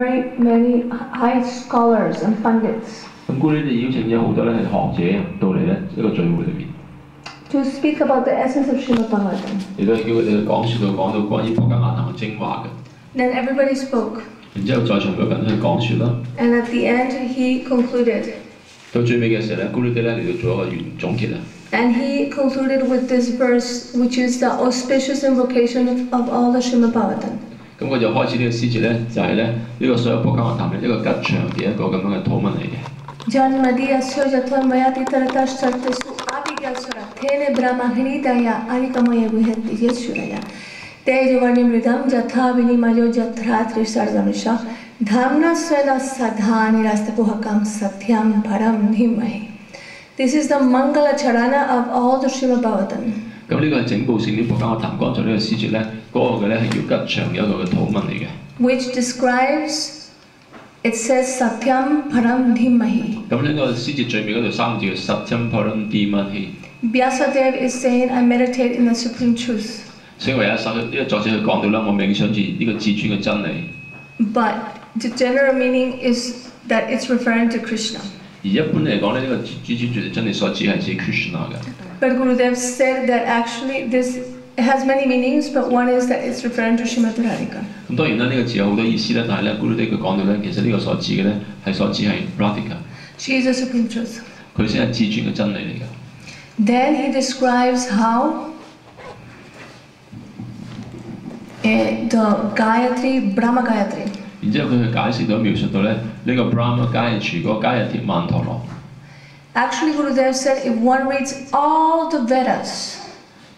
Very many high scholars and pundits 咁姑呢就邀請咗好多咧係學者到嚟咧一個聚會裏邊， to speak about the essence of 1-Phalada. 亦都叫佢哋講到關於博格雅堂嘅精華嘅。 Then everybody spoke, 然之後在場嗰個人去講説啦。 and at the end he concluded. 到最尾嘅時候咧，Gurudeva咧嚟到做一個總結啦。 And he concluded with this verse, which is the auspicious invocation of all the 1-Phalada. 咁佢就開始呢個詩節咧，就係咧呢個所有博格雅堂嘅一個吉祥嘅一個咁樣嘅禱文嚟嘅。 Janmadiyasya jatvamayati taratas chartesu abhigyasura thene brahma hridaya arikamaya vihetti yesuraya tejavani mridam jatha vinimayo jatratri sargamishah dhamna svena sadhani rastapuhakam satyam param dhimahi. This is the Mangala Charana of all the 1-Phalada. 咁呢個係整部聖典博格雅堂剛才呢個詩節咧，嗰個嘅咧係叫吉祥嘅一個嘅禱文嚟嘅。 Which describes, it says Satyam Param Dhimahi. 咁呢個詩節最尾嗰度三個字叫 Satyam Param Dhimahi。 Vyasadeva is saying, I meditate in the supreme truth. 所以唯有首呢個作者佢講到啦，我冥想住呢個至尊嘅真理。 But the general meaning is that it's referring to Krishna. 而一般嚟講咧，呢個至尊絕對真理所指係指 Krishna 嘅。 But Gurudeva said that actually this it has many meanings, but one is that it's referring to Srimati Radhika. 咁當然啦，呢個字有好多意思啦，但係咧，Gurudeva佢講到咧，其實呢個所指嘅咧係所指係 Radhika， She is the supreme truth. 佢先係至尊嘅真理嚟嘅。 Then he describes how the Gayatri, Brahma Gayatri. 然之後佢去解釋到描述到咧呢個 Brahma Gayatri 嗰個 Gayatri 曼陀羅。 Actually, Gurudeva said if one reads all the Vedas,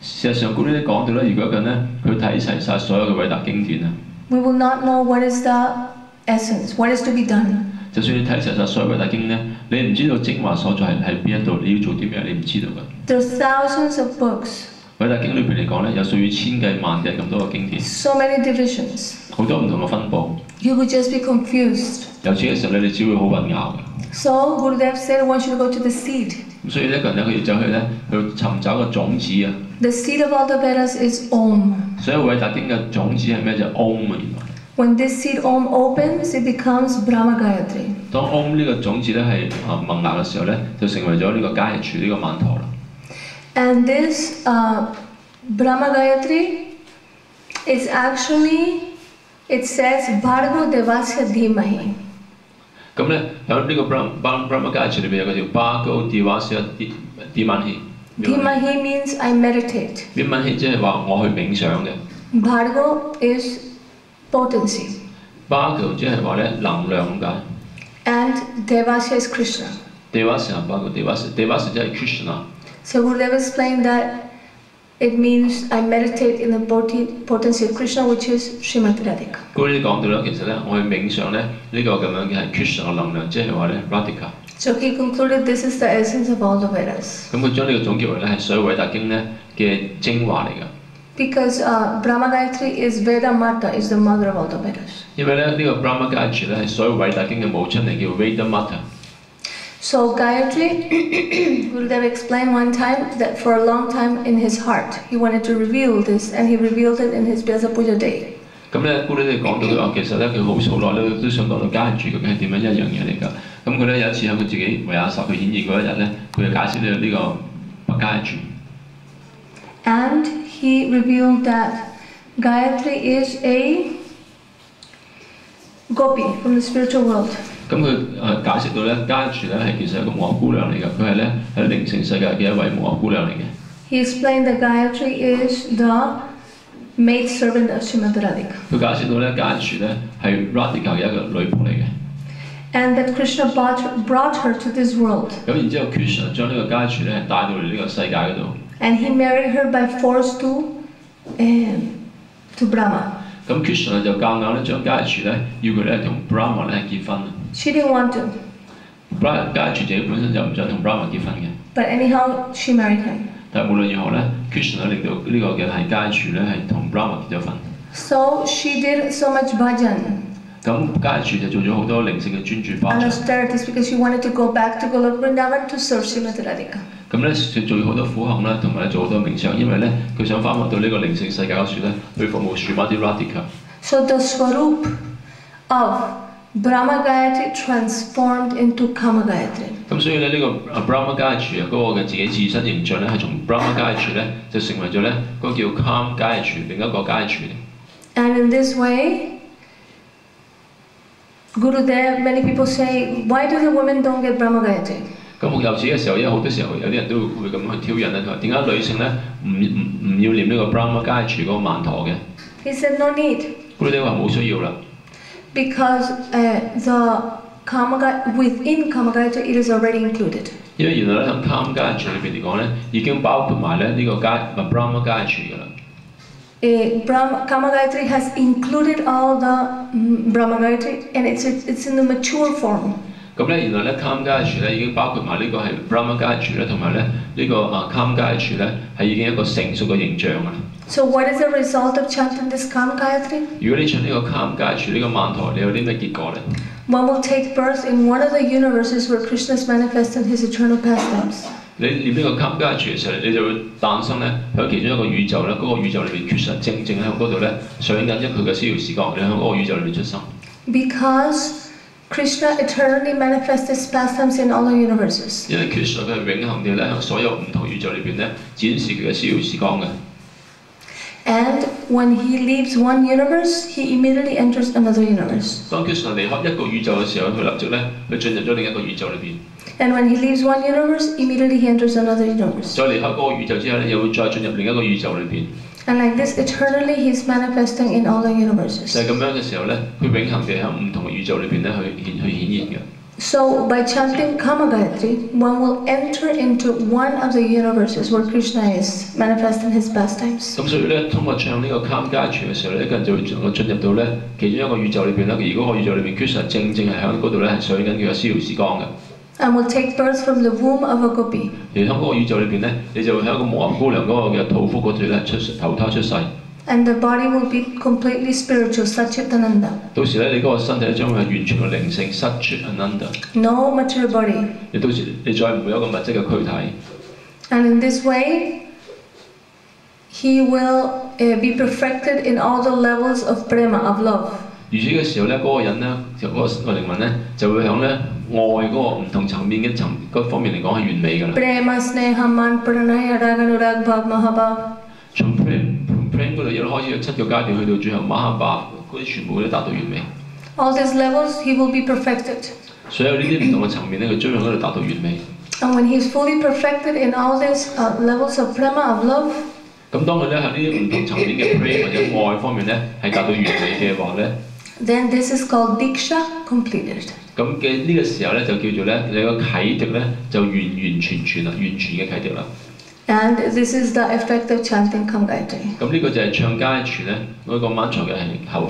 事實上，Gurudeva講到咧，如果一個人咧佢睇齊晒所有嘅偉大經典啊， we will not know what is the essence, what is to be done. 就算你睇齊晒所有偉大經咧，你唔知道精華所在喺邊一度，你要做啲咩，你唔知道嘅。 There are thousands of books, 偉大經裏邊嚟講咧，有數以千計萬計咁多個經典， so many divisions. 好多唔同嘅分佈。 You would just be confused. 由此嘅時候咧，你只會好混淆嘅。 So Gurudeva said one should go to the seed. 咁所以一個人咧，佢要走去咧去尋找個種子啊。 The seed of all the Vedas is Om. 所有偉大經嘅種子係咩？就係 Om 啊！原來。 When this seed Om opens, it becomes Brahma Gayatri. 當 Om 呢個種子咧係萌芽嘅時候咧，就成為咗呢個加日柱呢個曼陀啦。 And this Brahma Gayatri is actually, it says Bhargo Devasya Dhimahi. 咁咧喺呢個 Brahma 加日柱裏邊有個叫 Bhargo Devasya Dhimahi。 Dhimahi means I meditate. Dhimahi 即係話我去冥想嘅。 Bhargo is potency. Bhargo 即係話咧能量咁解。 And Devasya is Krishna. Devasya Bhargo Devasya 即係 Krishna。 So Gurudeva explained that it means I meditate in the potency of Krishna, which is Srimati Radhika. 嗰啲講到咧，其實咧我去冥想咧呢個咁樣嘅係 Krishna 嘅能量，即係話咧 Radhika。 So he concluded this is the essence of all the Vedas. 咁佢將呢個總結為咧係所有偉大經咧嘅精華嚟㗎。 Because Brahma Gayatri is Veda Mata, is the mother of all the Vedas. 因為咧呢個 Brahma Gayatri 咧係所有偉大經嘅母親嚟，叫 Veda Mata。 So Gayatri, Gurudeva explained one time that for a long time in his heart, he wanted to reveal this, and he revealed it in his Vyasa Puja day. 咁咧，姑呢哋講到佢話，其實咧佢好耐咧都想講到加日柱究竟係點樣一樣嘢嚟㗎。咁佢咧有一次喺佢自己維亞薩佢顯現嗰一日咧，佢就解釋咗呢個加日柱。 And he revealed that Gayatri is a gopi from the spiritual world. 咁佢解釋到咧，加日柱咧係其實係一個無偶姑娘嚟㗎，佢係咧喺靈性世界嘅一位無偶姑娘嚟嘅。 He explained that Gayatri is the maid servant of Srimati Radhika. 佢解釋到咧，加日柱咧係 Radhika 嘅一個女僕嚟嘅。 And that Krishna brought her to this world. 咁然之後 ，Krishna 將呢個加日柱咧帶到嚟呢個世界嗰度。 And he married her by force to Brahma. 咁 Krishna 就夾硬咧將加日柱咧要佢咧同 Brahma 咧結婚。 She didn't want to. 加日柱自己本身就唔想同 Brahma 結婚嘅。 But anyhow, she married him. 但係無論如何咧 ，Krishna 令到呢個嘅係加日柱咧係同 Brahma 結咗婚。 So she did so much bhajan. 咁加日柱就做咗好多靈性嘅專注 And 巴 austerities because she wanted to go back to Golok Vrindavan to serve Srimati Radhika. 咁咧佢做好多苦行啦，同埋做好多冥想，因為咧佢想翻返到呢個靈性世界嗰處咧，去服務 Srimati Radhika。 So the Swarup of Brahma Gayatri transformed into Kama Gayatri. 咁所以咧呢個Brahma Gayatri 嗰個嘅自己自身形象咧，係從 Brahma Gayatri 咧就成為咗咧嗰個叫 Kama Gayatri 另一個 Gayatri。And in this way, Gurudeva, many people say, why do the women don't get Brahma Gayatri? 咁學幼子嘅時候，因為好多時候有啲人都會咁去挑釁咧，佢話點解女性咧唔要念呢個 Brahma Gayatri 嗰個曼陀嘅？ He said no need. Gurudeva 話冇需要啦。Because within Kama Gayatri it is already included. 因為原來咧喺 Kama Gayatri 裏邊嚟講咧，已經包括埋咧呢個Brahma Gayatri 㗎啦。Kama Gayatri has included all the Brahma Gayatri and it's in the mature form. 咁咧原來咧 Kama Gayatri 咧已經包括埋呢個係 Brahma Gayatri 咧，同埋咧呢個Kama Gayatri 咧係已經一個成熟嘅形象啊。So what is the result of chanting this Kama Gayatri? 如果你唱呢個 Kama Gayatri 呢個曼陀，你有啲咩結果咧？ One will take birth in one of the universes where Krishna is manifested his eternal pastimes. 你念呢個 Kama Gayatri 嘅時候，你就會誕生咧喺其中一個宇宙咧，嗰個宇宙裏邊其實正喺嗰度咧上緊一佢嘅逍遙時光，你喺嗰個宇宙裏邊出生。Because Krishna eternally manifests his pastimes in all the universes. 因為 Krishna 佢係永恆地咧喺所有唔同宇宙裏邊咧展示佢嘅逍遙時光嘅。And when he leaves one universe, he immediately enters another universe. 當 Krishna 離開一個宇宙嘅時候，佢立即咧佢進入咗另一個宇宙裏邊。And when he leaves one universe, immediately he enters another universe. 再離開嗰個宇宙之後咧，又會再進入另一個宇宙裏邊。And like this, eternally he is manifesting in all the universes. 就係咁樣嘅時候咧，佢永恆地喺唔同嘅宇宙裏邊咧去顯現嘅。So by chanting Kama Gayatri, one will enter into one of the universes where Krishna is manifesting his pastimes. 咁所以咧，通過唱呢個 Kama Gayatri 嘅時候咧，一個人就會能夠進入到咧其中一個宇宙裏邊啦。而嗰個宇宙裏邊 Krishna 正係喺嗰度咧係上緊佢嘅逍遙時光嘅。And will take birth from the womb of a gopi. 而喺嗰個宇宙裏邊咧，你就會喺一個無痕姑娘嗰個嘅肚腹嗰度咧投胎出世。And the body will be completely spiritual, Satchitananda. 到時咧，你嗰個身體咧將會係完全嘅靈性 Satchitananda。No material body. 你到時你再唔會有一個物質嘅軀體。And in this way, he will be perfected in all the levels of prema, of love. 如此嘅時候咧，嗰個人咧就嗰個靈魂咧就會響咧愛嗰個唔同層面嘅嗰方面嚟講係完美㗎啦。Prema, sneha, man, pranaya, raga, anurag, bhav, mahabhav. 從 prem 嗰度一路開始7個階段，去到最後Mahabhav嗰啲全部都達到完美。All these levels, he will be perfected. 所有呢啲唔同嘅層面咧，佢將喺嗰度達到完美。And when he is fully perfected in all these levels of prema, of love. 咁當佢咧喺呢啲唔同層面嘅 prem 或者愛方面咧係達到完美嘅話咧。Then this is called diksha completed. 咁嘅呢個時候咧就叫做咧你個啟迪咧就完全啦，完全嘅啟迪啦。And this is the effect of chanting Kama Gayatri. 咁呢個就係唱Gayatri咧嗰個漫長嘅效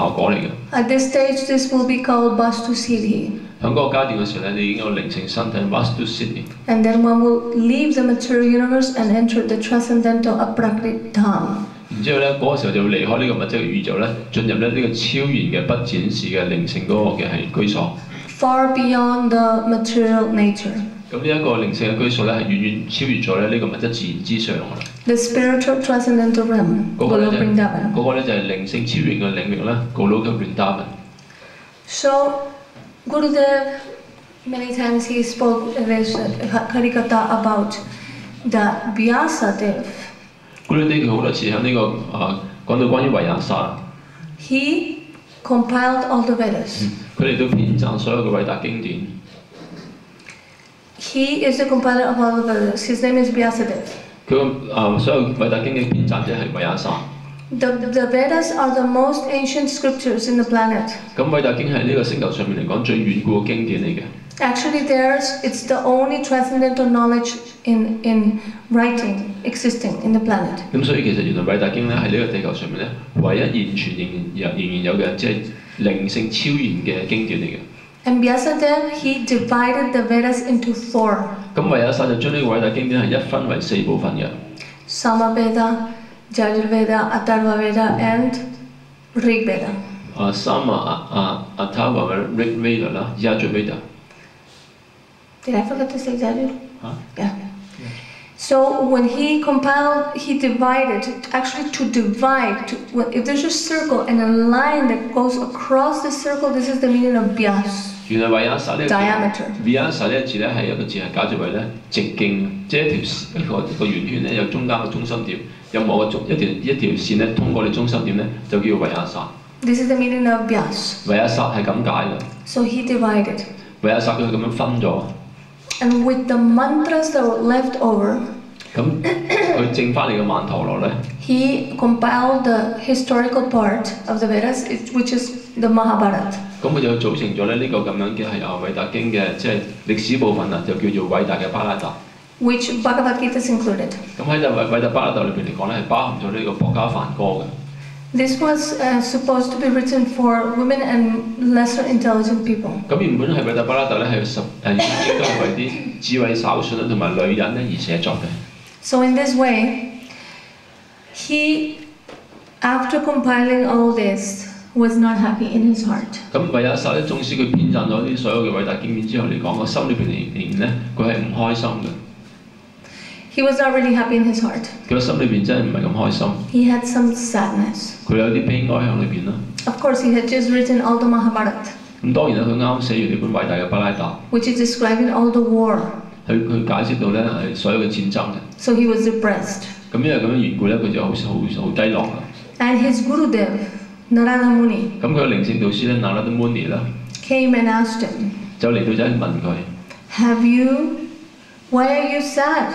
果嚟嘅。At this stage, this will be called Vastu Siddhi. 喺嗰個階段嘅時候咧，你已經有靈性身體 Vastu Siddhi。And then one will leave the material universe and enter the transcendental Aprakrit Dham. 然之後咧，嗰個時候就會離開呢個物質嘅宇宙咧，進入咧呢個超然嘅不展示嘅靈性嗰個嘅係居所。Far beyond the material nature. 咁呢一個靈性嘅居所咧，係遠遠超越咗咧呢個物質自然之上㗎啦。The spiritual transcendental realm. 嗰個咧就係靈性超然嘅領域啦 ，Goloka Vrindavan。So Gurudeva, many times he spoke this Harikatha about the Vyasadeva. Gurudeva 好多次喺呢個講到關於維亞薩。He compiled all the Vedas. 佢哋都編撰所有嘅偉大經典。He is the compiler of all the Vedas. His name is Vyasadeva. 佢個所有偉大經典編撰者係維亞薩。The Vedas are the most ancient scriptures in the planet. 咁偉大經係呢個星球上面嚟講最遠古嘅經典嚟嘅。Actually, it's the only transcendental knowledge in writing existing in the planet. 咁所以其實原來偉大經咧喺呢個地球上面咧，唯一現存仍然有嘅，即係靈性超然嘅經典嚟嘅。And Vyasadeva, he divided the Vedas into 4. 咁維亞薩就將呢個偉大經典係一分為4部分嘅。Samaveda, Yajurveda, Atharvaveda, and Rigveda. Sama, Atharva, Rigveda 啦 ，Yajurveda。Did I forget to say Yajur? Huh? Yeah. So when he compiled, he divided. Actually, to divide, if there's a circle and a line that goes across the circle, this is the meaning of bias. 原來維亞薩呢 diameter。Vyasa 呢個字咧係一個字係解作為咧直徑，即係一個圓圈咧有中間嘅中心點，任何一條線咧通過你中心點咧就叫維亞薩。This is the meaning of bias. 維亞薩係咁解嘅。So he divided. 維亞薩佢咁樣分咗。And with the mantras that were left over, 咁佢剩翻嚟嘅曼陀羅咧 he compiled the historical part of the Vedas, which is the Mahabharata. 咁佢就組成咗咧呢個咁樣嘅係維達經嘅即係歷史部分啊，就叫做偉大嘅巴拉達。Which Bhagavad Gita is included. 咁喺偉大巴拉達裏邊嚟講咧，係包含咗呢個薄伽梵歌嘅。This was supposed to be written for women and lesser intelligent people. 咁原本係偉大巴拉達咧係應該係為啲智慧稍遜同埋女人咧而寫作嘅。So in this way, he, after compiling all this, was not happy in his heart. 咁維亞薩咧，縱使佢編撰咗啲所有嘅偉大經典之後嚟講，個心裏邊仍然咧，佢係唔開心嘅。He was not really happy in his heart. 佢個心裏邊真係唔係咁開心。He had some sadness. 佢有啲悲哀喺裏邊啦。Of course, he had just written all the Mahabharata. 咁當然啦，佢啱寫完呢本偉大嘅巴拉達。Which is describing all the war. 佢解釋到咧係所有嘅戰爭嘅。So he was depressed. 咁因為咁樣緣故咧，佢就好低落啦。And his Gurudeva, Narada Muni. 咁佢嘅靈性導師咧，Narada Muni 啦 came and asked him. 就嚟到就問佢 Have you? Why are you sad?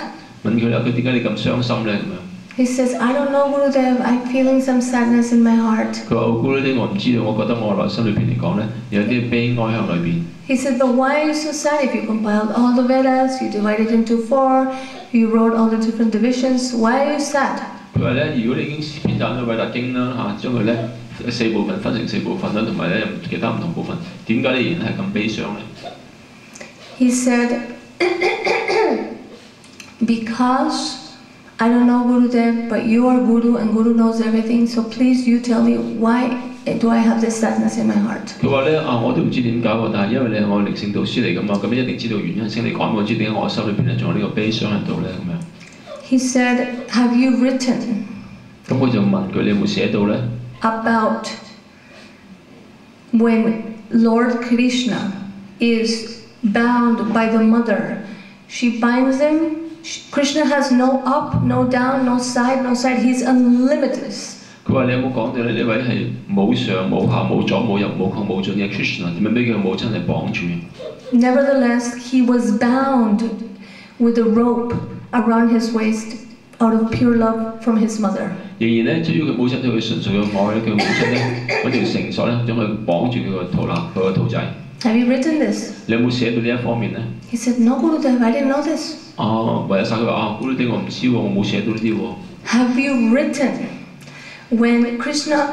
問佢啦，佢點解你咁傷心咧？咁樣。He says, I don't know, Gurudeva. I'm feeling some sadness in my heart. 佢話：Gurudeva，我唔知道，我覺得我內心裏邊嚟講咧，有啲悲哀喺裏邊。He said, but why are you so sad? If you compiled all the Vedas, you divided into 4, you wrote all the different divisions, why are you sad? 佢話咧，如果你已經編撰咗偉大經啦將佢咧4部分分成4部分啦，同埋咧其他唔同部分，點解你仍然係咁悲傷咧 He said, because I don't know Gurudev, but you are Guru and Guru knows everything, so please you tell me why do I have this sadness in my heart? 佢話咧我都唔知點解喎，但係因為你係我靈性導師嚟㗎嘛，咁一定知道原因，請你講俾我知點解我心裏邊咧仲有呢個悲傷喺度咧咁樣。He said, have you written? 咁佢就問佢：你有冇寫到咧 ？About when Lord Krishna is bound by the mother, she binds him. Krishna has no up, no down, no side, no side. He's unlimited. 佢話：你有冇講到咧？呢位係冇上冇下冇左冇右冇窮冇盡嘅 Krishna 點樣俾佢母親係綁住 ？Nevertheless, he was bound with a rope around his waist out of pure love from his mother. 仍然咧，至於佢母親對佢純粹嘅愛咧，佢母親咧嗰條繩索咧將佢綁住佢個肚腩，佢個肚仔。Have you written this? 你有冇寫到呢一方面咧 He said, No, Gurudev, I didn't know this. 維亞薩佢話Gurudeva，我唔知喎，我冇寫到呢啲喎。Have you written when Krishna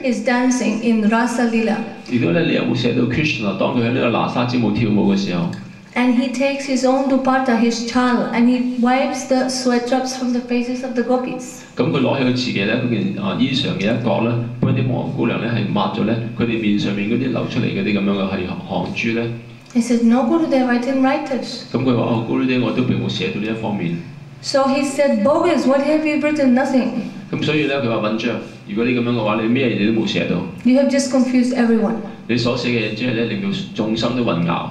is dancing in Rasa Lila? 如果咧你有冇寫到 Krishna 當佢喺呢個拿沙之舞跳舞嘅時候？ And he takes his own dupatta, his chal, and he wipes the sweat drops from the faces of the gopis. 咁佢攞起佢自己咧嗰件衣裳嘅一角咧，幫啲黃姑娘咧係抹咗咧佢哋面上面嗰啲流出嚟嗰啲咁樣嘅係汗珠咧。He said, No, Gurudev, I didn't write this. 咁佢話Gurudeva，我都並冇寫到呢一方面。So he said, Bogus, what have you written? Nothing. 咁所以咧佢話文章，如果你咁樣嘅話，你咩嘢都冇寫到。You have just confused everyone. 你所寫嘅嘢只係咧令到眾生都混淆。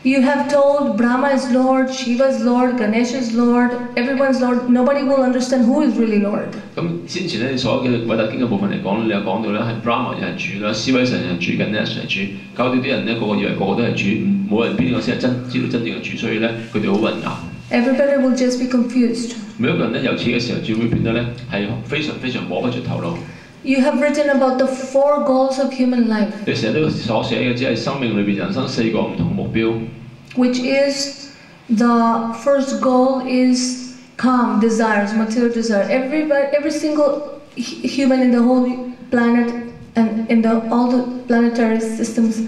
You have told Brahma is Lord, Shiva is Lord, Ganesha is Lord, everyone's Lord. Nobody will understand who is really Lord. 咁先前咧，所有嘅偉大經嘅部分嚟講，你有講到咧係 Brahma 係主啦，思維神係主，Ganesha係主，搞到啲人咧個個以為個個都係主，冇人邊個先係知道真正嘅主，所以咧佢哋好混淆。Everybody will just be confused. 每一個人咧由此嘅時候，只會變得咧係非常摸不着頭腦。You have written about the 4 goals of human life. 你成日都所寫嘅只係生命裏邊人生4個唔同嘅目標。Which is the first goal is calm desires, material desire. Every single human in the whole planet and in all the planetary systems,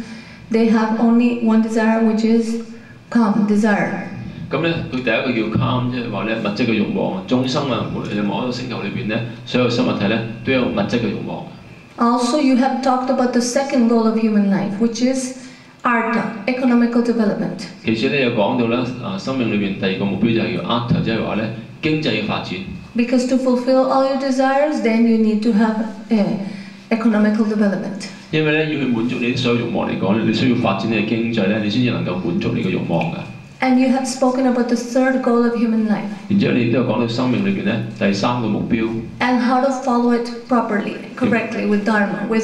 they have only one desire, which is calm desire. 咁咧，佢第一個叫 calm， 即係話咧物質嘅慾望。眾生啊，無論任何一個星球裏邊咧，所有生物體咧都有物質嘅慾望。Also, you have talked about the second goal of human life, which is Artha, economical development. 其次咧又講到咧生命裏邊第二個目標就係叫 Artha， 即係話咧經濟嘅發展。Because to fulfill all your desires, then you need to have economical development. 因為咧要去滿足你啲所有慾望嚟講咧，你需要發展你嘅經濟咧，你先至能夠滿足你嘅慾望㗎。And you have spoken about the third goal of human life. 然之後你都有講到生命裏邊咧第三個目標。And how to follow it properly, correctly, with dharma, with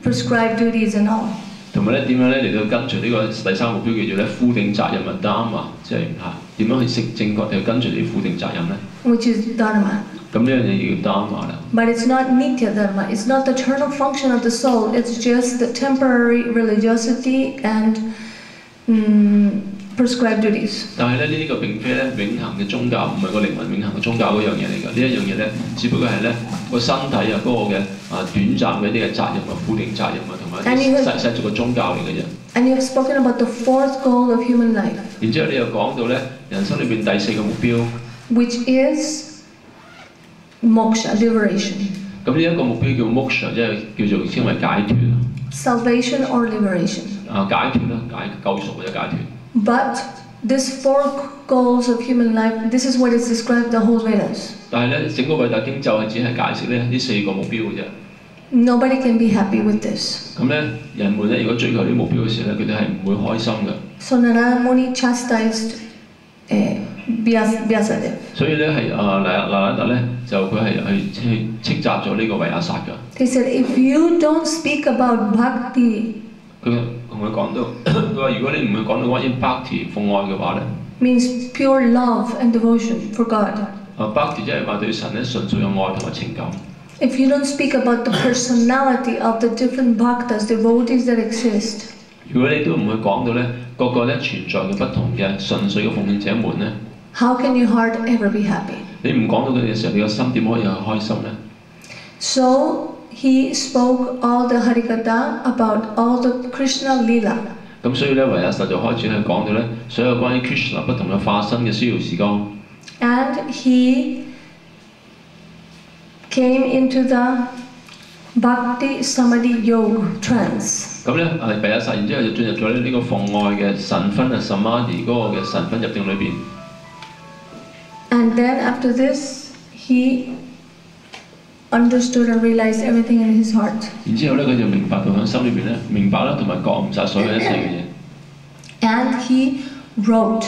prescribed duties and all. 同埋咧點樣咧嚟到跟隨呢個第三個目標叫做咧負定責任啊 dharma， 即係點樣去正確地跟隨你負定責任咧 ？Which is dharma. 咁呢樣嘢叫 dharma 啦。But it's not nitya dharma. It's not the eternal function of the soul. It's just the temporary religiosity and prescribed duties. 但係咧呢個並非咧永恆嘅宗教，唔係個靈魂永恆嘅宗教嗰樣嘢嚟㗎。呢一樣嘢咧，只不過係咧個身體啊嗰個嘅短暫嘅一啲嘅責任啊、負定責任啊，同埋一啲世俗嘅宗教嚟嘅啫。And you have spoken about the fourth goal of human life. 然之後你又講到咧人生裏邊第四個目標 ，which is moksha, liberation. 咁呢一個目標叫 moksha， 即係叫做稱為解脫。Salvation or liberation. 解脫啦，救贖或者解脫。But these four goals of human life, this is what is described the whole Vedas. 但係咧，整個偉大經就係只係解釋咧呢四個目標嘅啫。Nobody can be happy with this. 咁咧，人們咧如果追求呢啲目標嘅時候咧，佢哋係唔會開心嘅。So Narada Muni chastised Vyasadeva. 所以咧係那達咧就佢係去斥責咗呢個維亞薩㗎。He said, if you don't speak about bhakti. 佢同佢講到，佢話如果你唔去講到關於 bhakti 奉愛嘅話咧 ，means pure love and devotion for God. Bhakti 即係話對神咧純粹嘅愛同埋情感。If you don't speak about the personality of the different bhaktas, devotees that exist. 如果你都唔去講到咧個個咧存在嘅不同嘅純粹嘅奉獻者們咧 ，How can your heart ever be happy? 你唔講到佢哋嘅時候，你個心點可以開心咧 ？So he spoke all the Harikatha about all the Krishna Lila. 咁所以咧，維亞薩就開始去講到咧所有關於 Krishna 不同嘅化身嘅逍遙時光。And he came into the Bhakti Samadhi Yoga trance. 咁咧，維亞薩然之後就進入咗呢個奉愛嘅神分啊 Samadhi 嗰個嘅神分入定裏邊。And then after this, he understood and realized everything in his heart. 然之後咧，佢就明白到喺心裏邊咧，明白啦，同埋覺悟曬所有一切嘅嘢。And he wrote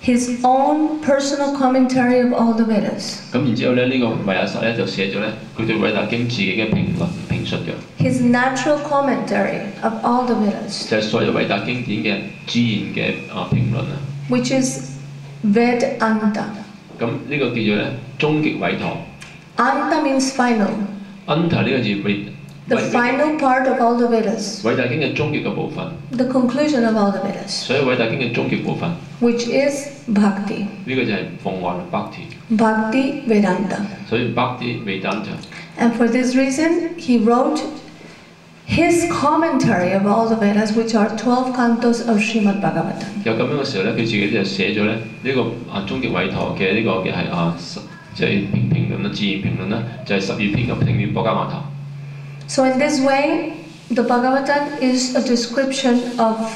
his own personal commentary of all the Vedas. 咁然之後咧，呢個維亞薩咧就寫咗咧佢對偉大經自己嘅評述嘅。His natural commentary of all the Vedas. 就係所有偉大經典嘅自然嘅評論啊。Which is Vedanta. 咁呢個叫做咧終極委託。Anta means final. Anta 呢個字 The final part of all the Vedas. 偉大經嘅終極嘅部分。The conclusion of all the Vedas. 所以偉大經嘅終極部分。Which is Bhakti. 呢個就係奉愛 Bhakti. Bhakti Vedanta. 所以 Bhakti Vedanta. And for this reason, he wrote his commentary of all the Vedas, which are 12 cantos of Srimad Bhagavatam. 有咁樣嘅時候咧，佢自己就寫咗咧呢個終極委託嘅呢個嘅係即係評論啦，自然評論啦，就係12篇嘅評論博伽馬談。So in this way, the Bhagavatam is a description of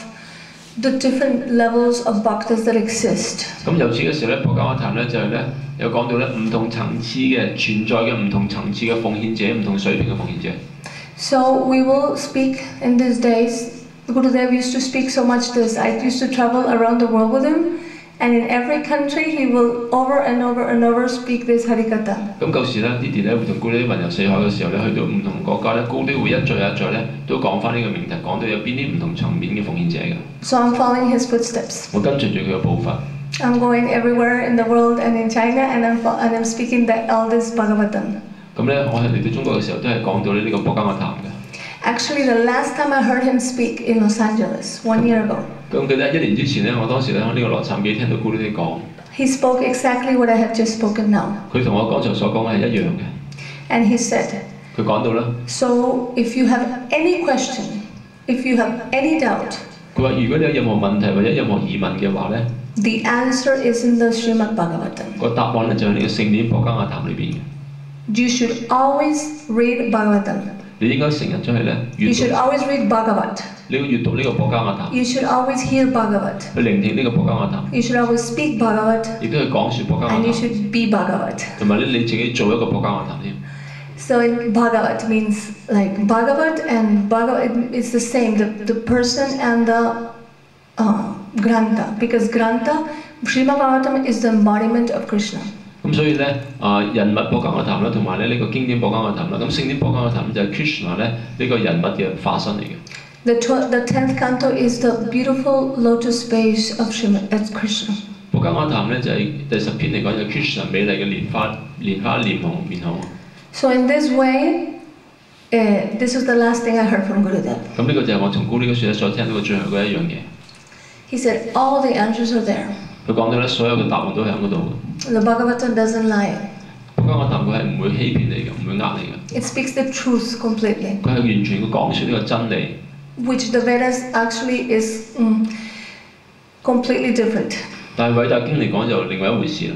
the different levels of bhaktas that exist. 咁由此嘅時候咧，博伽馬談咧就係咧有講到咧唔同層次嘅存在嘅唔同層次嘅奉獻者，唔同水平嘅奉獻者。So we will speak in these days. Gurudeva used to speak so much this. I used to travel around the world with him. And in every country, he will over and over and over speak this Harikatha. 咁舊時咧 ，Didi 咧會同高啲雲遊四海嘅時候咧，去到唔同國家咧，高啲會一再一再咧都講翻呢個命題，講到有邊啲唔同層面嘅奉獻者嘅。So I'm following his footsteps. 我跟隨住佢嘅步伐。I'm going everywhere in the world and in China, and I'm speaking all this Bhagavatam. 咁咧，我係嚟到中國嘅時候都係講到呢個博伽馬談嘅。Actually, the last time I heard him speak in Los Angeles 1 year ago. 咁記得1年之前咧，我當時咧喺呢個洛杉磯聽到高啲講。He spoke exactly what I have just spoken now. 佢同我剛才所講嘅係一樣嘅。And he said. 佢講到啦。So if you have any question, if you have any doubt. 佢話如果你有任何問題或者任何疑問嘅話咧。The answer is in the Srimad Bhagavatam. 個答案咧就係你嘅聖典博伽馬談裏邊嘅。You should always read Bhagavatam. 你應該成日都係咧 You should always read Bhagavat. 你要閱讀呢個博伽雅談。 You should always hear Bhagavat. 去聆聽呢個博伽雅談。 You should always speak Bhagavat. 亦都去講説博伽雅 And you 談。 should be Bhagavat. 同埋咧你自己做一個博伽雅談添。 So Bhagavat means like Bhagavat and Bhagavat is the same, the person and the Grantha. Because Grantha, Srimad Bhagavatam is the embodiment of Krishna. 咁所以咧人物博伽雅談啦，同埋咧呢個經典博伽雅談啦，咁聖典博伽雅談就係 Krishna 咧呢個人物嘅化身嚟嘅。The 10th canto is the beautiful lotus face of Krishna. 博伽雅談咧就係第10篇嚟講就 Krishna 美麗嘅蓮花臉孔。So in this way, this was the last thing I heard from Gurudeva. 咁呢個就係我從古呢個書所聽到嘅最後嗰一樣嘢。He said all the answers are there. 佢講到咧所有嘅答案都喺嗰度。 The Bhagavatam doesn't lie. 博伽雅談佢係唔會欺騙你嘅，唔會呃你嘅。It speaks the truth completely. 佢係完全嘅講述呢個真理。Which the Vedas actually is completely different. 但係偉大經嚟講就另外一回事啦。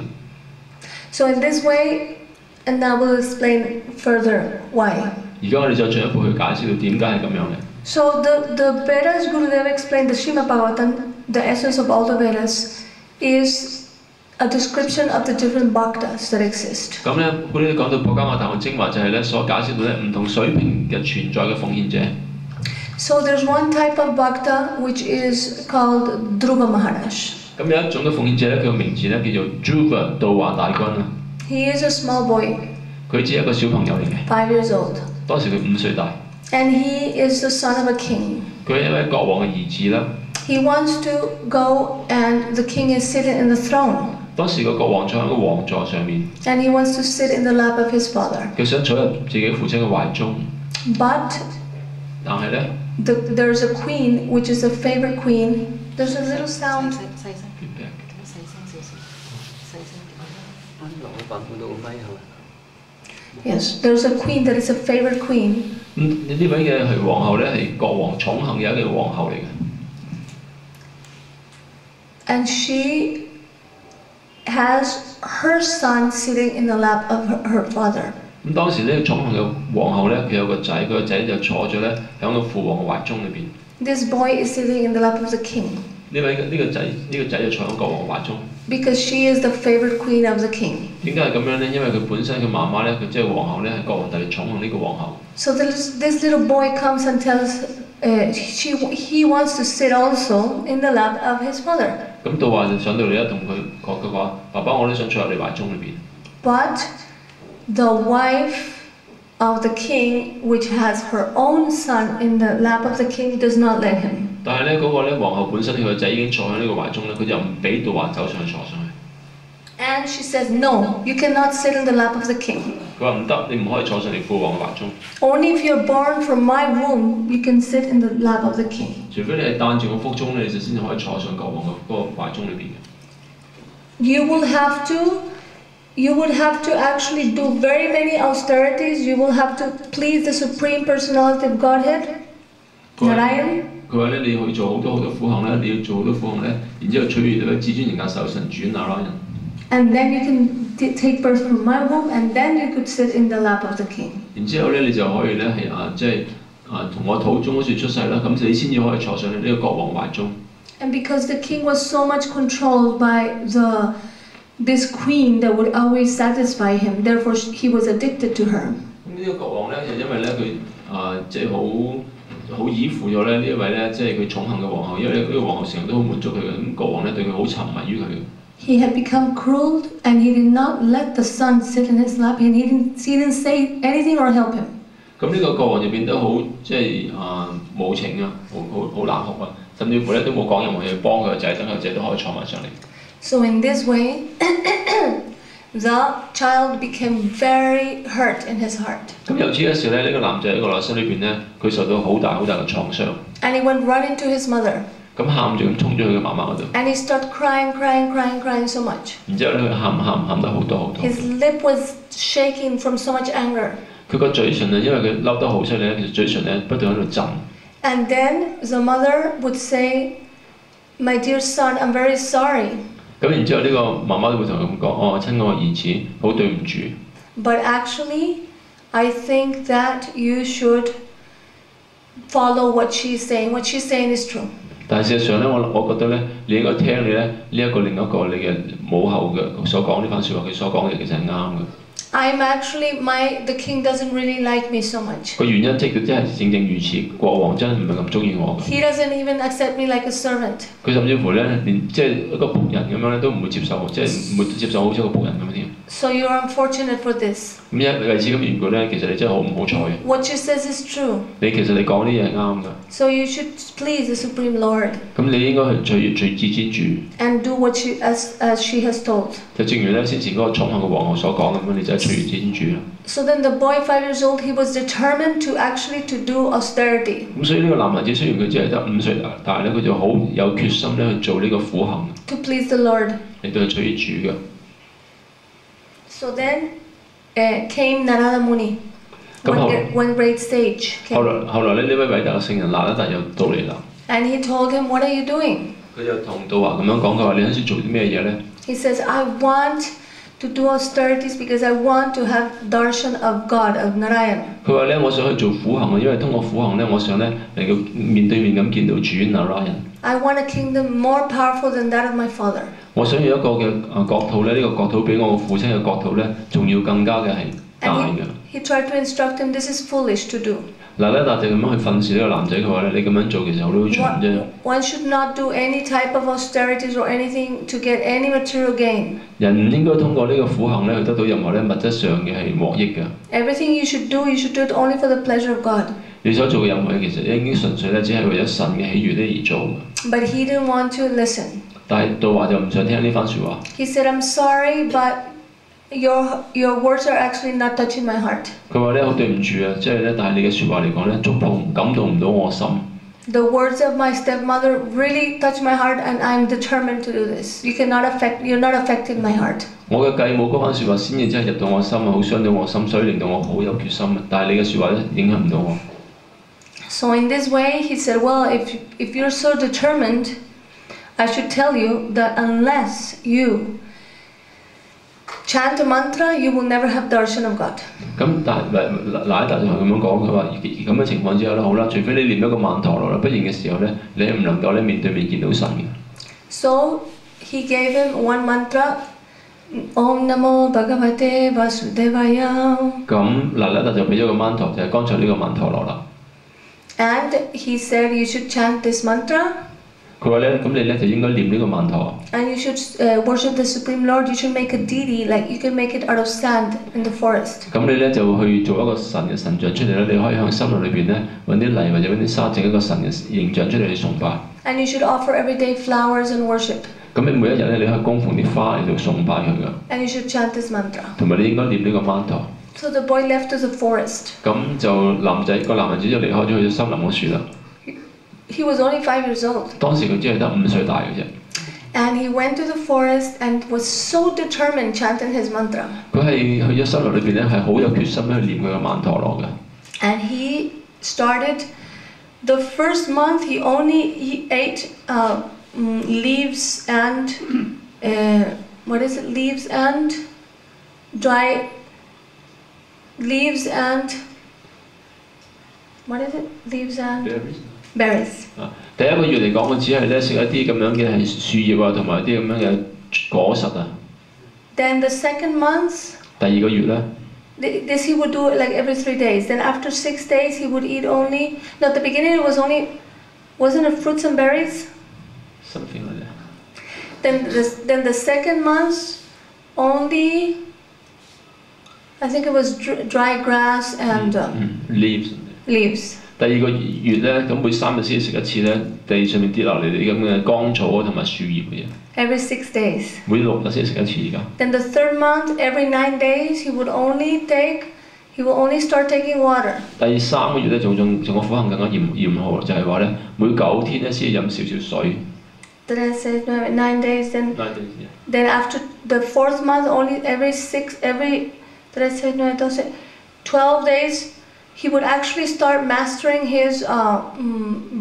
So in this way, and now we'll explain further why. 而家我哋就進一步去解釋到點解係咁樣嘅。 So the Vedas, Gurudeva explained the Srimad Bhagavatam, the essence of all the Vedas, is a description of the different bhaktas that exist. 咁咧，古呢講到博伽雅談嘅精華就係咧所解釋到咧唔同水平嘅存在嘅奉獻者。 So there's one type of bhakta which is called Dhruva Maharaj. 咁有一種嘅奉獻者咧，佢嘅名字咧叫做 Dhruva 道華大君啊。 He is a small boy. 佢只係一個小朋友嚟嘅。 5 years old. 當時佢5歲大。 And he is the son of a king. 佢係一位國王嘅兒子啦。 He wants to go and the king is sitting in the throne. 當時個國王坐喺個王座上面。 And he wants to sit in the lap of his father. 佢想坐入自己父親嘅懷中。 But 但係咧。 there's a queen which is a favorite queen. There's a little sound. Yes, there's a queen that is a favorite queen. 呢位嘅係皇后咧，係國王寵幸嘅一個皇后嚟嘅。 And she has her son sitting in the lap of her father. 咁當時呢個寵幸嘅皇后咧，佢有個仔，佢個仔就坐咗咧喺個父王嘅懷中裏邊。 This boy is sitting in the lap of the king. 呢個仔就坐喺國王嘅懷中。 Because she is the favorite queen of the king. 點解係咁樣咧？因為佢本身佢媽媽咧，佢即係皇后咧，係國王特別寵幸呢個皇后。So this little boy comes and tells he wants to sit also in the lap of his father. 咁道華就上到嚟咧，同佢話：爸爸，我都想坐入你懷中裏邊。But the wife of the king, which has her own son in the lap of the king, does not let him. 但係咧，嗰個咧皇后本身佢個仔已經坐喺呢個懷中咧，佢就唔俾道華走上去坐上去。And she says, "No, you cannot sit in the lap of the king." 佢話唔得，你唔可以坐上嚟父王嘅懷中。Only if you're born from my womb, you can sit in the lap of the king. 除非你係誕住我腹中咧，你就先至可以坐上國王嘅嗰個懷中裏邊嘅。You would have to actually do very many austerities. You will have to please the Supreme Personality of Godhead, Narayan. 佢話咧，你要做好多苦行咧，你要做好多苦行咧，然之後取悅到至尊人格受神主 Narayan。And then you can take birth from my womb, and then you could sit in the lap of the king. 然之後咧，你就可以咧係即係從我肚中嗰處出世啦，咁你先至可以坐上去呢個國王懷中。And because the king was so much controlled by this queen that would always satisfy him, therefore he was addicted to her. 咁呢個國王咧，就因為咧佢即係好依附咗咧呢一位咧，即係佢寵幸嘅皇后，因為呢個皇后成日都好滿足佢嘅，咁國王咧對佢好沉迷於佢。He had become cruel, and he did not let the son sit in his lap, and he didn't say anything or help him. 咁呢個國王就變得好即係無情啊，好冷酷啊，甚至乎咧都冇講任何嘢幫佢個仔，等佢個仔都可以坐埋上嚟。So in this way, the child became very hurt in his heart. 咁由此嘅時咧，呢個男仔喺個內心裏邊咧，佢受到好大嘅創傷。And he went running to his mother. 咁喊住咁衝咗去佢媽媽嗰度。And he started crying so much. 然之後咧，佢喊得好多。His lip was shaking from so much anger. 佢個嘴唇啊，因為佢嬲得好犀利咧，其實嘴唇咧不斷喺度震。And then the mother would say, "My dear son, I'm very sorry." 咁然之後呢個媽媽都會同佢咁講：親愛嘅兒子，好對唔住。But actually, I think that you should follow what she's saying. What she's saying is true. 但係事實上咧，我覺得咧，你應該聽你咧呢一個另一個你嘅母後嘅所講呢番説話，佢所講嘅其實係啱嘅。I'm actually the king doesn't really like me so much. 個原因即係佢真係正正如此，國王真係唔係咁中意我嘅。He doesn't even accept me like a servant. 佢甚至乎咧，連即係一個僕人咁樣咧，都唔會接受我，即係唔會接受我好似一個僕人咁樣添。So you're unfortunate for this. 咁為此咁緣故咧，其實你真係好唔好彩。What she says is true. 其實你講啲嘢係啱㗎。So you should please the Supreme Lord. 咁你應該去隨至天主。And do what as she has told. 就正如咧先前嗰個寵幸嘅皇后所講咁樣，你就係隨至天主啦。So then the boy 5 years old, he was determined to actually to do austerity. 咁所以呢個男孩子雖然佢只係得5歲大，但係咧佢就好有決心咧去做呢個苦行。To please the Lord. 嚟到去隨主嘅。So then came Narada Muni. One great sage. 後來咧呢位偉大嘅聖人那拉達又到嚟啦。And he told him, "What are you doing?" 佢就同道華咁樣講，佢話：你喺度做啲咩嘢咧 ？He says, "I want to do austerities because I want to have darshan of God, of Narayan." 佢話咧：我想去做苦行啊，因為通過苦行咧，我想咧能夠面對面咁見到主 Narayan。I want a kingdom more powerful than that of my father. 我想要一個嘅國土咧，呢個國土比我父親嘅國土咧，仲要更加嘅係大嘅。He tried to instruct him, "This is foolish to do." 嗱咧，但就咁樣去訓示呢個男仔，佢話咧：你咁樣做其實好愚蠢啫。One should not do any type of austerities or anything to get any material gain. 人唔應該通過呢個苦行咧去得到任何咧物質上嘅係獲益嘅。Everything you should do it only for the pleasure of God. 你所做嘅任何嘢其實已經純粹咧，只係為咗神嘅喜悅咧而做嘅。But he didn't want to listen. 但係道華就唔想聽呢番説話。He said, "I'm sorry, but your words are actually not touching my heart." 佢話咧好對唔住啊，即係咧，但係你嘅説話嚟講咧，觸碰感動唔到我心。The words of my stepmother really touch my heart, and I'm determined to do this. You're not affecting my heart. 我嘅繼母嗰番説話先至真係入到我心啊，好傷到我心，所以令到我好有決心啊。但係你嘅説話咧影響唔到我。So in this way, he said, "Well, if you're so determined, I should tell you that unless you chant a mantra, you will never have darshan of God." 咁但係那一達就係咁樣講，佢話咁嘅情況之下咧，好啦，除非你念一個曼陀羅啦，不然嘅時候咧，你係唔能夠咧面對面見到神嘅。So he gave him one mantra, Om Namo Bhagavate Vasudevaya. 咁那一達就俾咗個曼陀，就係剛才呢個曼陀羅啦。And he said you should chant this mantra. 佢話咧，咁你咧就應該念呢個曼陀。And you should worship the Supreme Lord. You should make a deity, like you can make it out of sand in the forest. 咁你咧就去做一個神嘅神像出嚟咧，你可以喺森林裏邊咧揾啲泥或者揾啲沙整一個神嘅形象出嚟去崇拜。And you should offer every day flowers and worship. 咁你每一日咧，你可以供奉啲花嚟到崇拜佢噶。And you should chant this mantra. 同埋你應該念呢個曼陀。So the boy left to the forest. 咁就個男孩子就離開咗去咗森林嗰處啦。He was only 5 years old. 當時佢只係得5歲大嘅啫。And he went to the forest and was so determined chanting his mantra. 佢係去咗森林裏邊咧，係好有決心去念佢嘅曼陀羅嘅。And he started the first month. He ate leaves and leaves and dry leaves and leaves and berries. 第一個月嚟講，我只係咧食一啲咁樣嘅係樹葉啊，同埋啲咁樣嘅果實啊。Then the second month. 第二個月咧。This he would do like every 3 days. Then after 6 days, he would eat only. No, at the beginning it was only, wasn't it fruits and berries? Something like that. Then the second month, only. I think it was dry grass and leaves. Leaves. 第二個月咧，咁每3日先食一次咧，地上面跌落嚟啲咁嘅乾草啊同埋樹葉嘅嘢。Every 6 days. 每6日先食一次而家。Then the third month, every 9 days, he will only start taking water. 第3個月咧，仲個苦行更加嚴酷，就係話咧，每9天咧先飲少少水。Did I say 9 days? Then 9 days, yeah. Then after the 4th month, only did I say no? I don't say 12 days. He would actually start mastering his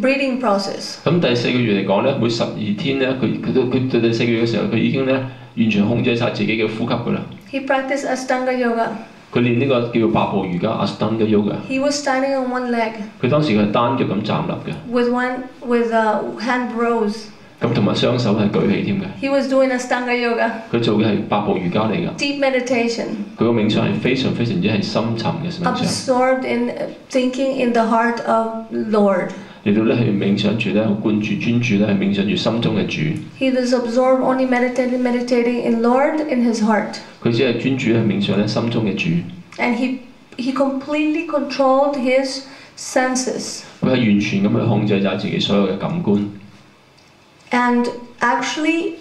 breathing process. 咁第4個月嚟講咧，每12天咧，佢到第4個月嘅時候，佢已經咧完全控制晒自己嘅呼吸㗎啦。He practiced Ashtanga yoga. 佢佢練呢個叫八步瑜伽 Ashtanga Yoga。He was standing on one leg。佢當時佢係單腳咁站立嘅。With hand rose。咁同埋雙手係舉起添嘅。He was doing Ashtanga yoga。佢做嘅係八步瑜伽嚟㗎。Deep meditation。佢個冥想係非常之係深沉嘅冥想。Absorbed in thinking in the heart of Lord。嚟到咧去冥想住咧，灌注專注咧，係冥想住心中嘅主。He was absorbed only meditating in Lord in his heart。佢只係專注喺冥想咧心中嘅主。And he completely controlled his senses。佢係完全咁去控制晒自己所有嘅感官。And actually,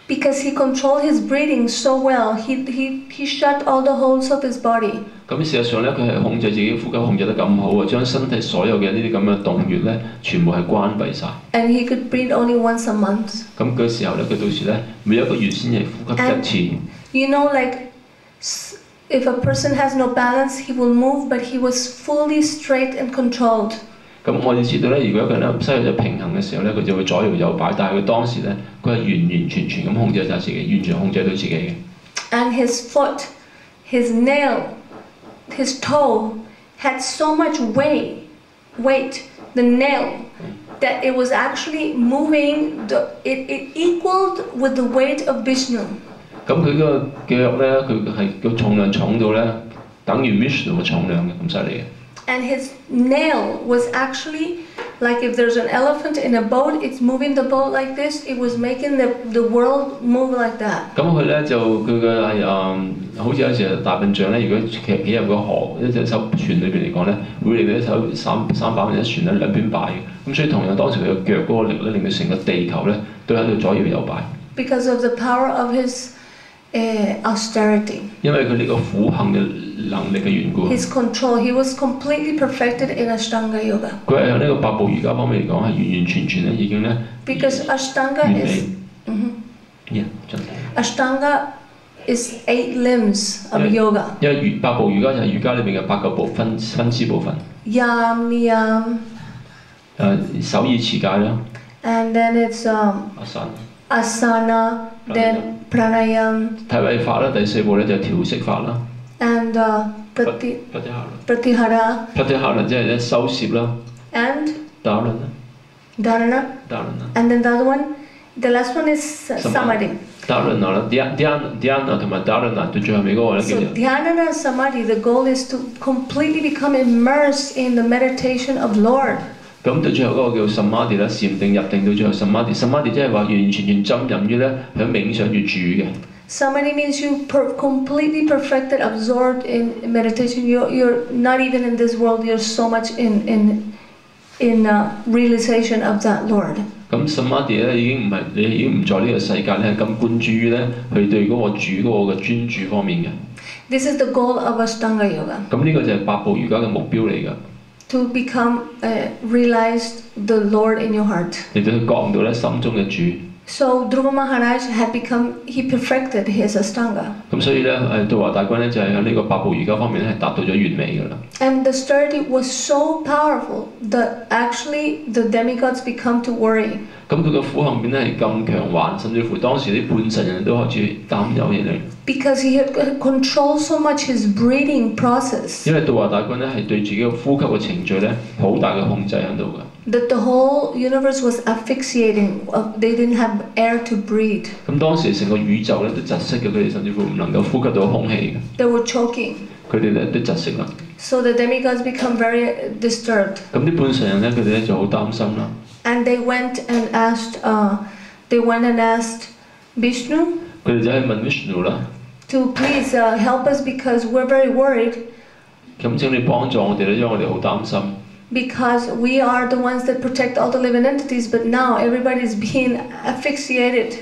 because he controlled his breathing so well, he shut all the holes of his body。咁事實上咧，佢係控制自己呼吸控制得咁好啊，將身體所有嘅呢啲咁嘅動穴咧，全部係關閉晒。And he could breathe only once a month。咁嘅時候咧，佢到時咧，每一個月先係呼吸一次。You know, like if a person has no balance, he will move, but he was fully straight and controlled。咁我哋知道咧，如果一個人咧失去咗平衡嘅時候咧，佢就會左搖右擺，但係佢當時咧，佢係完全咁控制晒自己，完全控制到自己嘅。And his foot, his nail, his toe had so much weight, the nail, that it was actually moving. It equaled with the weight of Vishnu。咁佢個腳咧，佢係個重量重到咧，等於 Vishnu 嘅重量嘅，咁犀利嘅。And his nail was actually like if there's an elephant in a boat, it's moving the boat like this. It was making the world move like that。咁佢咧就佢嘅係好似有時大笨象咧，如果企入個河一隻艘船裏邊嚟講咧，會令到一艘三百人一船咧兩邊擺嘅。咁所以同樣當時佢嘅腳嗰個力咧，令到成個地球咧都喺度左搖右擺。Because of the power of his austerity。因為佢呢個苦行嘅能力嘅緣故。His control, he was completely perfected in Ashtanga yoga。佢係喺呢個八步瑜伽方面嚟講係完全咧已經咧。Because Ashtanga is 8 limbs of yoga。因為八步瑜伽就係瑜伽裏邊嘅8個分支部分。Yam niyam。手語持戒啦。And then it's asana, then pranayam。體位法啦，第4步咧就係調息法啦。And pratihara。pratihara 即係咧收攝啦。And dharana。And then the other one, the last one is samadhi。dharana 啦 ，dhyana 同埋 dharana 到最後尾嗰個咧叫做。So dhyana samadhi, the goal is to completely become immersed in the meditation of Lord。咁到最後嗰個叫 samadhi 啦，禪定入定到最後 samadhi 即係話完全浸淫於咧喺冥想住主嘅。Samadhi means you completely perfected, absorbed in meditation. You're not even in this world. You're so much in realization of that Lord。咁 samadhi 咧已經唔在呢個世界咧，咁灌注於咧佢對嗰個主嗰個嘅專注方面嘅。This is the goal of Ashtanga yoga。咁呢個就係八步瑜伽嘅目標嚟㗎。To become realized the Lord in your heart。嚟到去覺悟到咧心中嘅主。So Dhruva Maharaj he perfected his Ashtanga。咁所以咧道華大君咧就係喺呢個八步瑜伽方面咧係達到咗完美㗎啦。And the austerity was so powerful that actually the demigods become to worry。咁佢個苦行面咧係咁強橫，甚至乎當時啲半神人都開始擔憂起嚟。Because he had controlled so much his breathing process。因為道華大君咧係對自己嘅呼吸嘅程序咧好大嘅控制喺度㗎。That the whole universe was asphyxiating. They didn't have air to breathe。咁當時成個宇宙咧都窒息嘅，佢哋甚至乎唔能夠呼吸到空氣嘅。They were choking。佢哋咧都窒息啦。So the demigods become very disturbed。咁啲半神人咧，佢哋咧就好擔心啦。And they went and asked Vishnu。佢哋就係問 Vishnu 啦。To please help us because we're very worried。咁請你幫助我哋咧，因為我哋好擔心。Because we are the ones that protect all the living entities, but now everybody is being asphyxiated。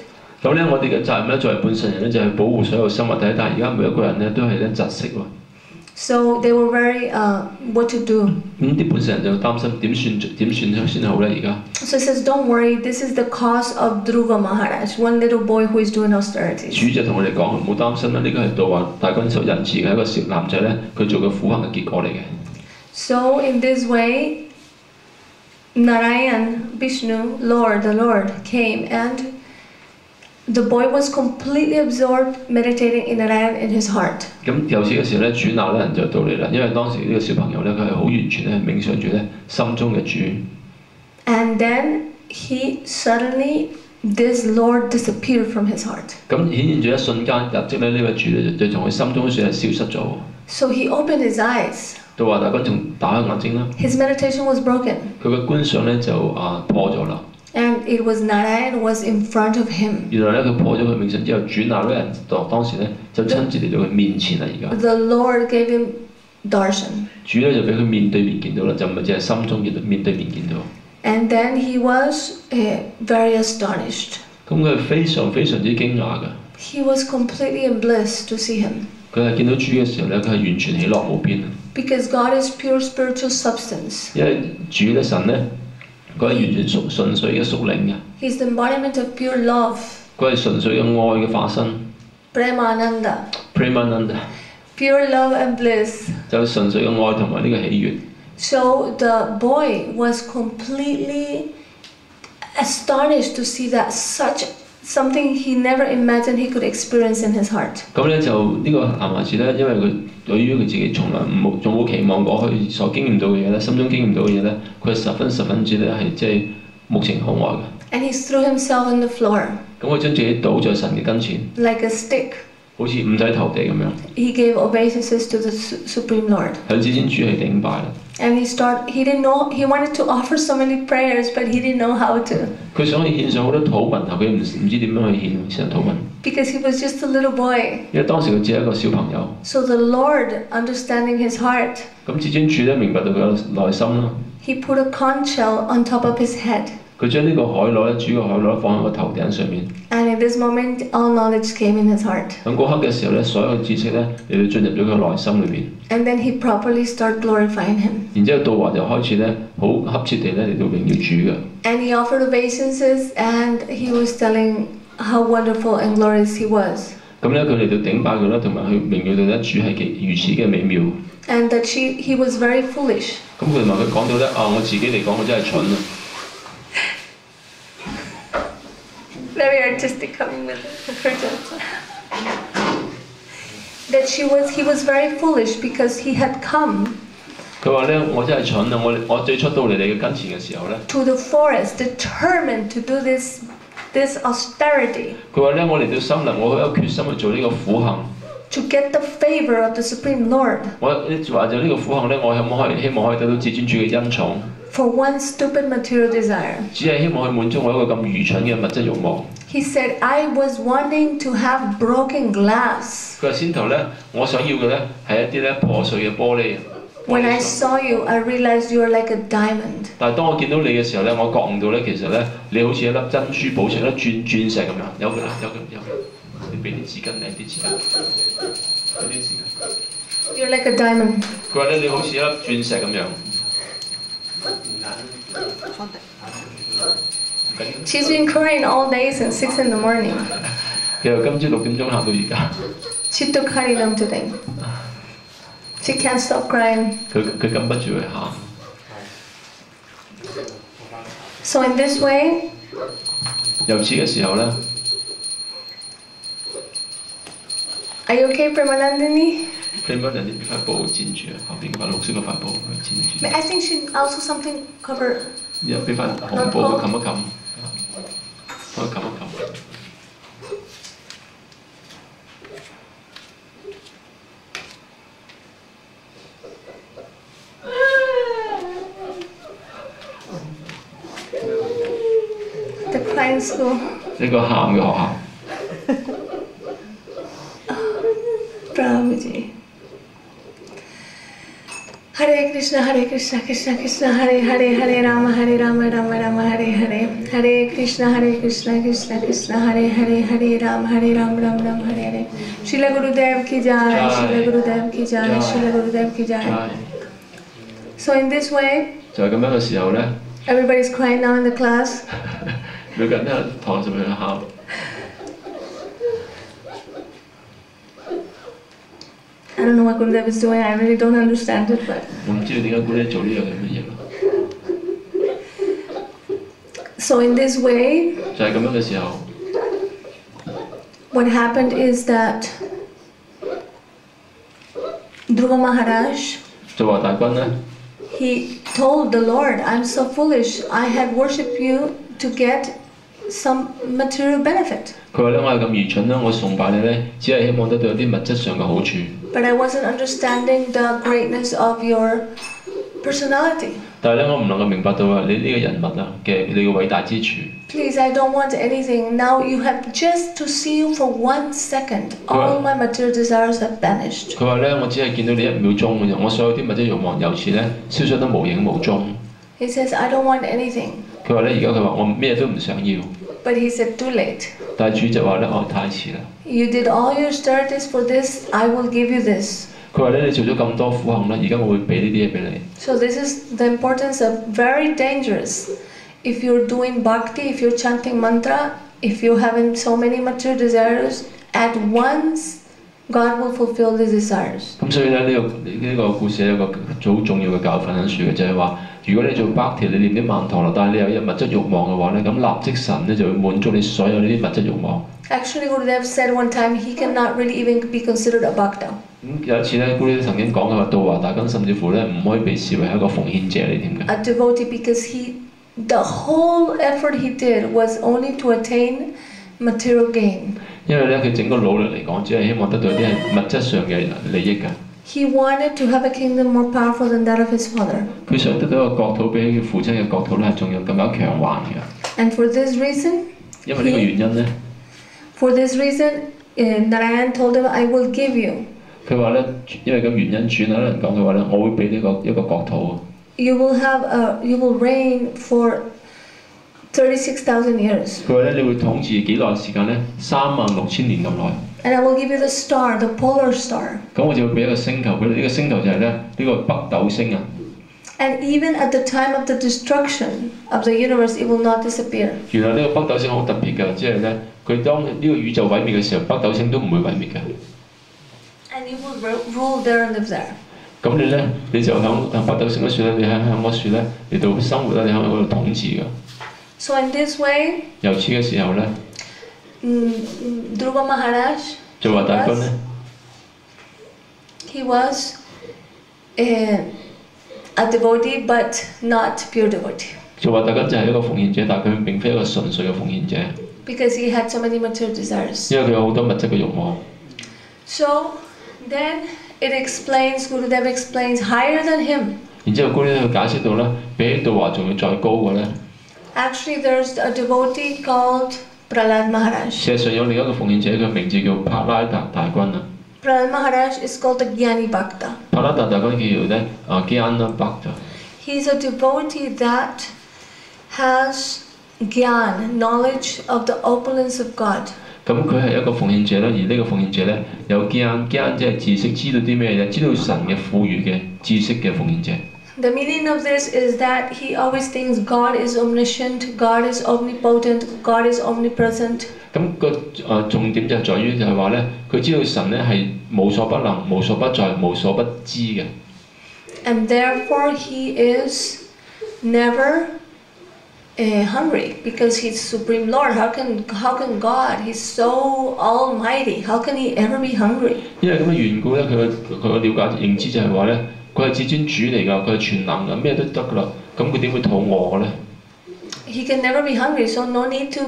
咁咧，我哋嘅責任咧，作為半神人咧，就係保護所有生物體，但係而家每一個人咧都係咧窒息喎。So they were very what to do。咁啲半神人就擔心點算先好咧？而家。So he says, don't worry, this is the cause of Dhruva Maharaj, one little boy who is doing austerities。主就同我哋講，唔好擔心啦，呢個係道華大君所引致嘅一個小男仔咧，佢做嘅苦行嘅結果嚟嘅。So in this way, Narayan, Vishnu, the Lord, came and The boy was completely absorbed, meditating in Narayana in his heart. 咁由此嘅時候咧，主鬧咧人就到嚟啦，因為當時呢個小朋友咧，佢係好完全咧冥想住咧心中嘅主。And then he suddenly, this Lord disappeared from his heart. 咁顯現咗一瞬間，立即咧呢位主咧就從佢心中算係消失咗。So he opened his eyes. 到話大君仲打開眼睛啦。His meditation was broken. 佢嘅觀想咧就破咗啦。And it was Narayan was in front of him. 原來咧佢破咗佢冥想之後，主鬧咧人當時咧就親自嚟到佢面前啦。而家。The Lord gave him darshan. 主咧就俾佢面對面見到啦，就唔係淨係心中見到，面對面見到。And then he was very astonished. 咁佢係非常非常之驚訝㗎。He was completely in bliss to see him. 佢係見到主嘅時候咧，佢係完全喜樂無邊。Because God is pure spiritual substance. 因為主咧神咧。佢係完全純粹嘅屬靈嘅。He's the embodiment of pure love. 佢係純粹嘅愛嘅化身。Premananda. Pure love and bliss. 就係純粹嘅愛同埋呢個喜悅。So the boy was completely astonished to see that something he never imagined he could experience in his heart. 咁咧就呢個男孩子咧，因為佢對於佢自己從來仲冇期望過佢所經驗到嘅嘢咧，心中經驗到嘅嘢咧，佢係十分之咧係即係目情可愛嘅。And he threw himself on the floor. 咁佢將自己倒在神嘅跟前。Like a stick. 好似五體投地咁樣。He gave obeisances to the Supreme Lord. 向至尊主係頂拜啦。And he didn't know, he wanted to offer so many prayers, but he didn't know how to. 佢想去獻上好多禱文，但佢唔知點樣去獻上禱文。Because he was just a little boy. 因為當時佢只係一個小朋友。So the Lord, understanding his heart. 咁至尊主咧明白到佢嘅內心啦。He put a conch shell on top of his head. 佢將呢個海螺咧，煮個海螺放喺個頭頂上面。And in this moment, all knowledge came in his heart. 咁嗰刻嘅時候咧，所有知識咧，嚟到進入咗佢內心裏邊。And then he properly started glorifying him. 然之後道華就開始咧，好恰切地咧嚟到榮耀主嘅。And he offered obeisances, and he was telling how wonderful and glorious he was. 咁咧，佢嚟到頂拜佢啦，同埋去榮耀到咧主係如此嘅美妙。And that he was very foolish. 咁佢同埋佢講到咧，我自己嚟講，我真係蠢啊。Very artistic coming with her joke. That he was very foolish because he had come. 佢話咧，我真係蠢啊！我最初到嚟你嘅跟前嘅時候咧 ，to the forest, determined to do this austerity. 佢話咧，我嚟到森林，我好有決心去做呢個苦行。To get the favor of the Supreme Lord. 我話就呢個苦行咧，我希望可以得到至尊主嘅恩寵。For one stupid material desire. 只係希望去滿足我一個咁愚蠢嘅物質慾望。He said, "I was wanting to have broken glass." 佢話先頭咧，我想要嘅咧係一啲咧破碎嘅玻璃。When I saw you, I realized you are like a diamond. 但係當我見到你嘅時候咧，我覺悟到咧，其實咧你好似一粒珍珠寶石、一粒鑽石咁樣。有㗎啦，有。你俾啲紙巾，靚啲紙巾，有啲紙巾。You're like a diamond. 佢話咧，你好似一粒鑽石咁樣。She's been crying all day since 6 in the morning. 其實今朝6點鐘行到而家。She took Harinam today. She can't stop crying. 佢禁不住去喊。So in this way， 由此嘅時候咧 ，Are you okay, Premanandini？Premanandini 俾塊布墊住啊，後邊嗰塊綠色嗰塊布墊住。I think she also something cover。俾塊紅布冚一冚，幫佢冚一冚。The crying school。呢個喊嘅學校。Prabhuji。Hare Krishna, Krishna Krishna, Hare Hare, Hare Rama, Rama Rama, Hare Hare. Hare Krishna, Krishna Krishna, Hare Hare, Hare Rama, Ram Hare Hare. Srila Gurudeva ki jai, Srila Gurudeva ki jai, Srila Gurudeva ki jai. So in this way， 就係咁樣嘅時候咧 ，everybody's crying now in the class。每個人都喺堂上面喊。I don't know what Gurudeva is doing. I really don't understand it, but. 我唔知道點解 Gurudeva 做呢樣咁嘅嘢咯。So in this way， 就係咁樣嘅時候 what happened is that Dhruva Maharaj, 就話大軍咧， he told the Lord, I'm so foolish, I had worshipped you to get some material benefit. 佢話咧我係咁愚蠢啦，我崇拜你咧，只係希望得到一啲物質上嘅好處。 But I wasn't understanding the greatness of your personality. 但係咧，我唔能夠明白到啊，你呢個人物啊嘅你嘅偉大之處。 Please, I don't want anything. Now you have just to see you for 1 second. All my material desires have vanished. 佢話咧，我只係見到你1秒鐘嘅啫，我所有啲物質慾望由此咧消失得無影無蹤。 He says, I don't want anything. 佢話咧，而家佢話我咩都唔想要。 But he said, too late. 但係主就話咧，哦太遲啦。 You did all your studies for this, I will give you this. 佢話咧，你做咗咁多苦行啦，而家我會俾呢啲嘢俾你。 So this is the importance of very dangerous. If you're doing bhakti, if you're chanting mantra, if you're having so many material desires, at once God will fulfill the desires. 咁所以咧，呢個故事有一個好重要嘅教訓喺處嘅，就係話，如果你做 bhakti， 你念啲曼陀羅，但係你有物質慾望嘅話咧，咁立即神咧就會滿足你所有呢啲物質慾望。 Actually, Gurudeva said one time he cannot really even be considered a bhakta. 有一次咧，Gurudeva曾經講嘅話，道華大根甚至乎咧唔可以被視為一個奉獻者嚟添嘅。 A devotee because the whole effort he did was only to attain material gain. 因為咧，佢整個努力嚟講，只係希望得到一啲係物質上嘅利益㗎。 He wanted to have a kingdom more powerful than that of his father. 佢想得到一個國土比起佢父親嘅國土咧，仲要更加強橫嘅。 And for this reason, 因為呢個原因咧， for this reason, Narayan told him, I will give you. 佢話咧，因為咁原因，主有人講嘅話咧，我會俾呢一個國土。 You will reign for 36,000 years. 佢話咧，你會統治幾耐時間咧？36,000年咁耐。 And I will give you the star, the polar star. 咁我就會俾一個星球俾你，呢個星球就係咧呢個北斗星啊。 And even at the time of the destruction of the universe, it will not disappear. 原來呢個北斗星好特別㗎，即係咧，佢當呢個宇宙毀滅嘅時候，北斗星都唔會毀滅㗎。 And you will rule there and live there. 咁你咧，你就響北斗星嗰處咧，你喺嗰處咧嚟到生活啦，你喺嗰度統治㗎。 So in this way, 由此嘅時候咧， Dhruva Maharaj, 就話大軍咧， he was a devotee, but not pure devotee. 就話大軍就係一個奉獻者，但係佢並非一個純粹嘅奉獻者， Because he had so many material desires. 因為佢有好多物質嘅慾望。 So then it explains, Gurudeva explains, higher than him. 然之後高呢佢解釋到咧，比起道華仲要再高嘅咧。 Actually, there's a devotee called Prahlad Maharaj. 事實上有另一個奉獻者，佢名字叫帕拉達大軍啊。 Prahlad Maharaj is called the Jnani Bhakta. 帕拉達大軍叫做咧Jnana Bhakta。 He's a devotee that has Gyan, knowledge of the opulence of God. 咁佢係一個奉獻者啦，而呢個奉獻者咧有Gyan，即係知識，知道啲咩嘢？知道神嘅賦予嘅知識嘅奉獻者。 The meaning of this is that he always thinks God is omniscient, God is omnipotent, God is omnipresent. 咁個重點就在於就係話咧，佢知道神咧係無所不能、無所不在、無所不知嘅。 And therefore he is never hungry because he's Supreme Lord. How can God? He's so almighty. How can he ever be hungry? 因為咁嘅緣故咧，佢嘅了解認知就係話咧，佢係至尊主嚟㗎，佢係全能㗎，咩都得㗎啦。咁佢點會肚餓嘅咧？ He can never be hungry, so no need to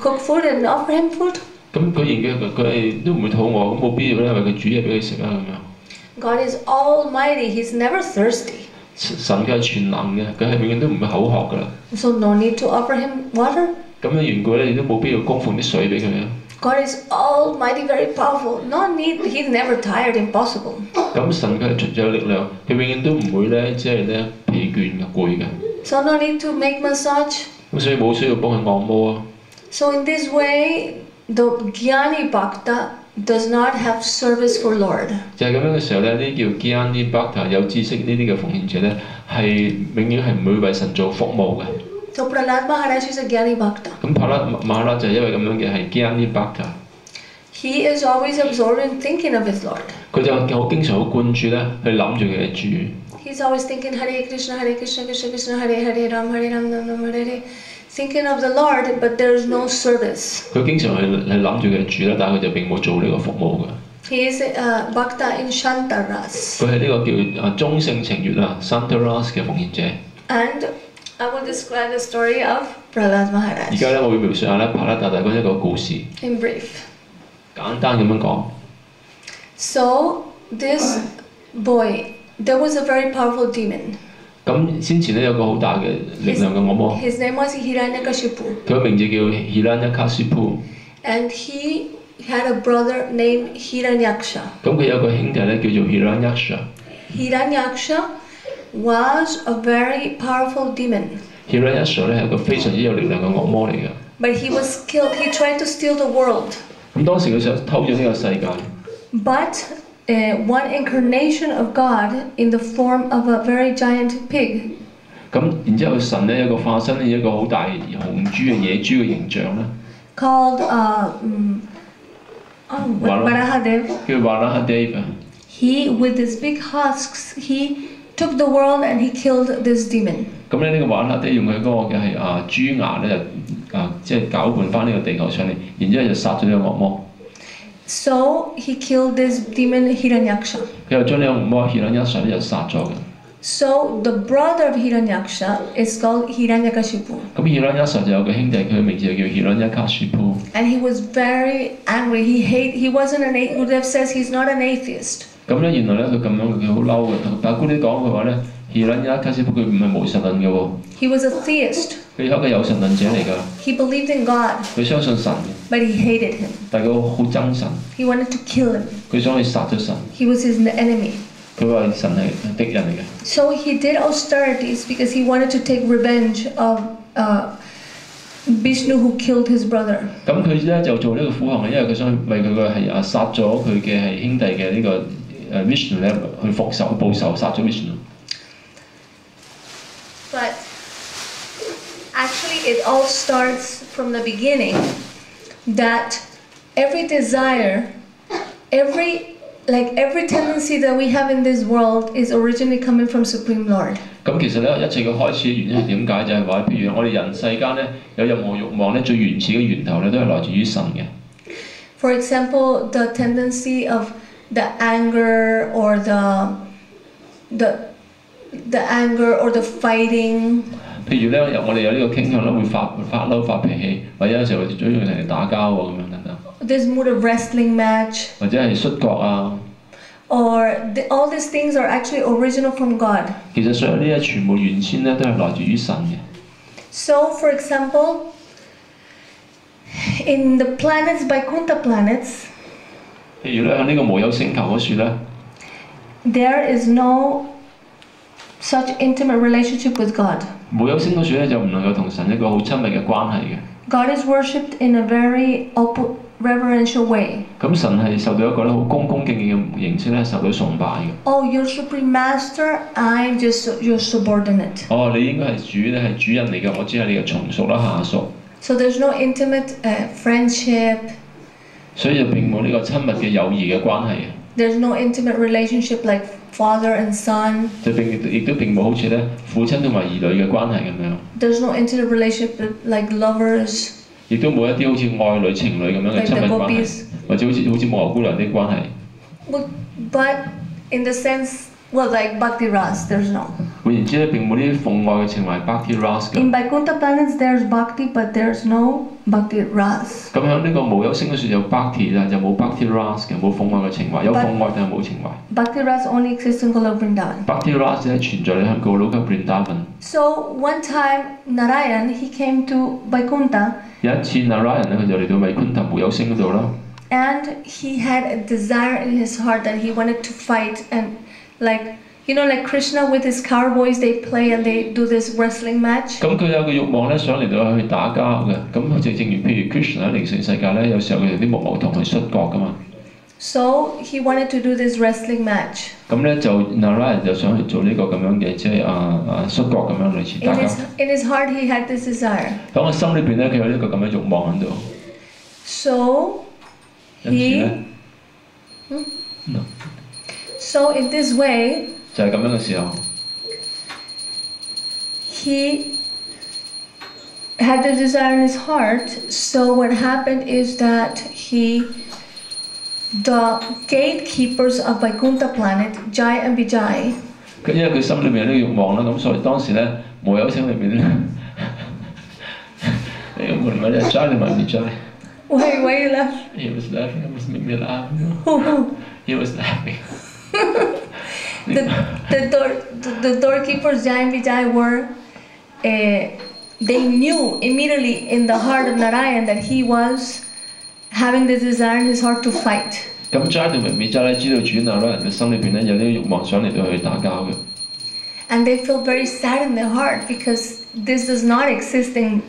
cook food and offer him food. 咁佢係都唔會肚餓，咁冇必要咧為佢煮嘢俾佢食啊咁樣。 God is almighty. He's never thirsty. 神佢係全能嘅，佢係永遠都唔會口渴㗎啦。So no need to offer him water. 咁嘅緣故咧，你都冇必要供奉啲水俾佢啊。 God is almighty, very powerful. No need. He's never tired. Impossible. 咁神佢係絕有力量，佢永遠都唔會咧，即係咧疲倦嘅、攰嘅。 So no need to make massage. 咁所以冇需要幫佢按摩啊。 So in this way, the Jnani Bhakta does not have service for Lord. 就係咁樣嘅時候咧，呢啲叫 Jnani Bhakta 有知識呢啲嘅奉獻者咧，係永遠係唔會為神做服務嘅。 So Prahlad Maharaj is a Jnani Bhakta. 咁帕拉馬拉就係因為咁樣嘅係 Jnani Bhakta。 He is always absorbed in thinking of his Lord. 佢就好經常好灌注咧，去諗住佢嘅主。 He's always thinking Hare Krishna, Krishna Krishna, Hare Hare, Ram Ram Ram Hare Hare. thinking of the Lord, but there is no service. 佢經常係諗住佢主啦，但係佢就並冇做呢個服務嘅。He is Bhakta in Shantaras. 佢係呢個叫中性情悅啊 Santaras 嘅奉獻者。And I will describe the story of Prahlad 而 Maharaj 家咧，我會描述下咧帕拉達大哥一個故事， in brief. 簡單咁樣講。So this boy, there was a very powerful demon. 咁先前咧有個好大嘅力量嘅惡魔， His name was Hiranyakashipu. 佢嘅名字叫 Hiranyakashipu。 And he had a brother named Hiranyaksha. 咁佢有個兄弟咧叫做 Hiranyaksha。 Hiranyaksha was a very powerful demon. Hiranyaksha 咧係一個非常之有力量嘅惡魔嚟嘅。 But he was killed. He tried to steal the world. 咁當時佢想偷咗呢個世界。 But one incarnation of God in the form of a very giant pig. 咁然之後神咧有個化身一個好大雄豬嘅野豬嘅形象咧。 Called Varahadev. 叫 Varahadev。 He, with his big husks, he took the world and he killed this demon. 咁咧呢個 Varahadev 用佢嗰個嘅係豬牙咧即係攪拌翻呢個地球上嚟，然之後就殺咗呢個惡魔。 So he killed this demon Hiranyaksha. 佢又將呢個惡魔 Hiranyaksha 咧就殺咗嘅。 So the brother of Hiranyaksha is called Hiranyakashipu. 咁 Hiranyaksha 就有個兄弟，佢嘅名字就叫 Hiranyakashipu。 And he was very angry. He wasn't an atheist. Gurudeva says he's not an atheist. 咁咧原來咧佢咁樣佢好嬲嘅，但係Gurudeva講佢話咧 Hiranyakashipu 佢唔係無神論嘅喎。 He was a theist. 佢係一個有神論者嚟㗎。 He believed in God. 佢相信神嘅。 But he hated him. 但係佢好憎神。 He wanted to kill him. 佢想去殺咗神。 He was his enemy. 佢話神係敵人嚟嘅。 So he did austerities because he wanted to take revenge of Vishnu who killed his brother. 咁佢咧就做呢個苦行嘅，因為佢想為佢個係殺咗佢嘅係兄弟嘅呢個Vishnu 咧去復仇報仇，殺咗 Vishnu。 But actually it all starts from the beginning that every desire, every tendency that we have in this world is originally coming from Supreme Lord. 咁其實咧一切嘅開始嘅原因係點解？就係話，譬如我哋人世間咧有任何慾望咧，最原始嘅源頭咧都係來自於神嘅。 For example, the tendency of the anger or the anger or the fighting. 譬如咧，我哋有呢個傾向咧，會發嬲、發脾氣，或者有時候最中意同人哋打交喎，咁樣等等。 This mood of wrestling match. 或者係摔角啊。 Or all these things are actually original from God. 其實所有呢啲全部原先咧都係來自於神嘅。 So, for example, in the planets, Vaikuntha planets, 譬如咧喺呢個無有星球嗰處咧 there is no such intimate relationship with God. 無有星嗰處咧就唔能夠同神一個好親密嘅關係嘅。 God is worshipped in a very reverential way. 咁神係受到一個咧好恭敬嘅形式咧受到崇拜嘅。 Oh, you're supreme master. I'm just your subordinate. 哦，你應該係主咧係主人嚟嘅，我只係你嘅從屬啦下屬。 So there's no intimate friendship. 所以就並冇呢個親密嘅友誼嘅關係嘅。 There's no intimate relationship like father and son. 就亦都並冇好似咧父親同埋兒女嘅關係咁樣。 There's no intimate relationship like lovers. 亦都冇一啲好似愛侶情侶咁樣嘅親密關係，或者好似母牛姑娘啲關係。But in the sense, well, like Bhakti Ras, there's no. 換言之咧，並冇呢啲奉愛嘅情懷 Bhakti Ras 嘅。 In Vaikuntha planets, there's Bhakti, but there's no Bhakti Ras. 咁喺呢個無有星嗰處有 Bhakti 但就冇 Bhakti Ras 嘅，冇奉愛嘅情懷，有奉愛但係冇情懷。Bhakti Ras only exists in Golok Vrindavan. Bhakti Ras 咧存在喺 Goloka Vrindavan。 So one time, Narayan, he came to Vaikuntha. 有一次 Narayan 咧，佢就嚟到Vaikuntha無有星嗰度啦。 And he had a desire in his heart that he wanted to fight and like Krishna with his cowboys, they play and they do this wrestling match. 咁佢有個慾望咧，想嚟到去打交嘅。咁正如譬如 Krishna 喺靈性世界咧，有時候佢哋啲木偶同佢摔角噶嘛。 So he wanted to do this wrestling match. 咁咧就 Narayan 就想去做呢個咁樣嘅，即係摔角咁樣類似打交。In his heart, he had this desire. 喺我心裏邊咧，佢有呢個咁嘅慾望喺度。 So So in this way, 就係咁樣嘅時候， he had the desire in his heart. So what happened is that the gatekeepers of Vaikuntha planet, Jai and Vijay. 因為佢心裏面有呢個慾望啦，咁所以當時咧無有聲裏面咧，呢個門咪就 Jai 同埋 Vijay。Why you laugh? He was laughing. It was making me laugh. He was laughing. The doorkeepers, Jai and Vijay, were. They knew immediately in the heart of Narayan that he was having the desire in his heart to fight. 咁 Jai 同埋 Vijay 咧知道主那拉人嘅心裏邊咧有呢個慾望想嚟到去打交嘅。And they feel very sad in their heart because this does not exist in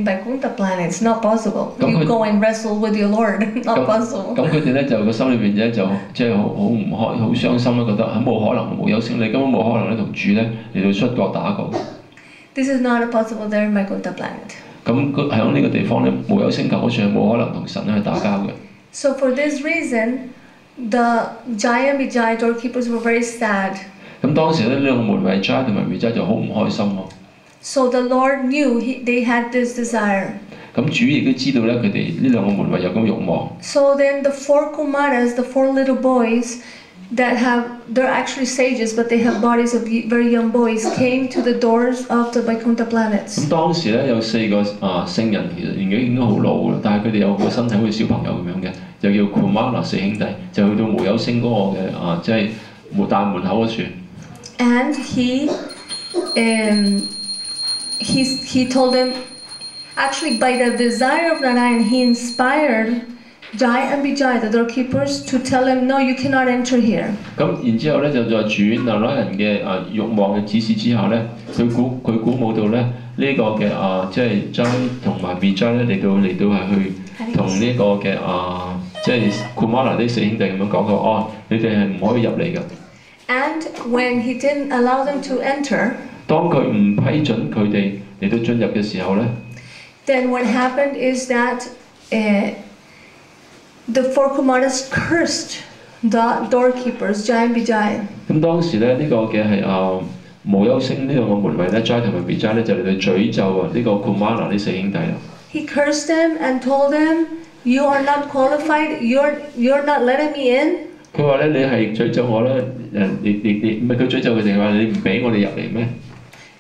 Vaikuntha planet. It's not possible. You go and wrestle with your Lord. Not possible. 咁佢哋咧就個心裏邊咧就即係好唔開、好傷心啦，覺得係冇可能無有聲，你根本冇可能咧同主咧嚟到出國打過。This is not possible there in Vaikuntha planet. 咁喺呢個地方咧，無有星球好似係冇可能同神去打交嘅。So for this reason, the Jai and Vijay doorkeepers were very sad. 咁當時咧呢兩個門衞 Jai 同埋 Vijay 就好唔開心喎。So the Lord knew they had this desire. 咁主亦都知道咧，佢哋呢兩個門衞有咁慾望。So then the 4 Kumaras, the 4 little boys, they're actually sages, but they have bodies of very young boys, came to the doors of the Vaikuntha planets. 咁當時咧有4個聖人，其實年紀已經好老㗎啦，但係佢哋有個身體好似小朋友咁樣嘅，就叫 Kumara 4兄弟，就去到無有星嗰個嘅即係大門口嗰處。And he told them, actually by the desire of Narayan, he inspired Jai and Vijay, the doorkeepers, to tell him, no, you cannot enter here. 咁然之後咧，就在主那拉人嘅慾望嘅指示之下咧，佢鼓舞到咧呢個嘅即係 Jai 同埋 Vijay 咧嚟到係去同呢個嘅即係 Kumara 呢4兄弟咁樣講過，哦，你哋係唔可以入嚟嘅。And when he didn't allow them to enter, 當佢唔批准佢哋嚟到進入嘅時候咧 then what happened is that the 4 Kumaras cursed the doorkeepers, Jai and Vijay. 咁當時咧呢個嘅係無有星呢兩個門衞咧 Jai 同埋 Vijay 咧就嚟到詛咒呢個 Kumara 呢4兄弟啦。He cursed them and told them, "You are not qualified. You're not letting me in." 佢話咧你係詛咒我咧，你唔係佢詛咒佢哋話你唔俾我哋入嚟咩？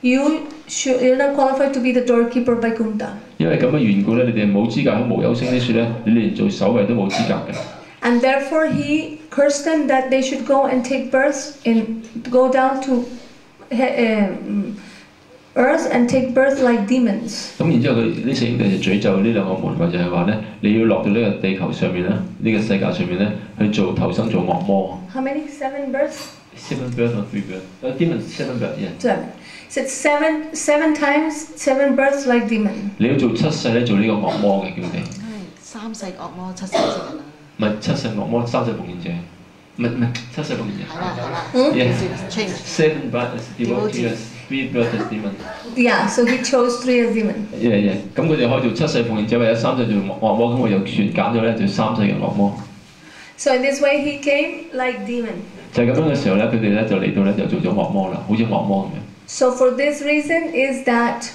You're not qualified to be the doorkeeper of Vaikuntha. 因為咁嘅緣故咧，你哋冇資格喺無有星呢處咧，你連做守衛都冇資格嘅。And therefore he cursed them that they should go and take birth go down to earth and take birth like demons. 咁然之後佢呢4兄弟就詛咒呢兩個門衞，就係話咧你要落到呢個地球上面咧，呢個世界上面咧去做投生做惡魔。How many? 7 births? 7 births or 3 births? Demons 7 births, yeah. 7. Said 7 times 7 births like demon. 你要做7世咧做呢個惡魔嘅叫你。係3世惡魔7世聖人啊。唔係7世惡魔3世奉獻者，唔係7世奉獻者。係啦。Yeah. Change. 7 births devotees, 3 births as demon. Yeah, so he chose 3 as demon. Yeah. 咁佢哋可以做7世奉獻者或者3世做惡魔，咁我又選揀咗咧做3世嘅惡魔。So in this way he came like demon. 就係咁樣嘅時候咧，佢哋咧就嚟到咧就做咗惡魔啦，好似惡魔咁樣。So for this reason is that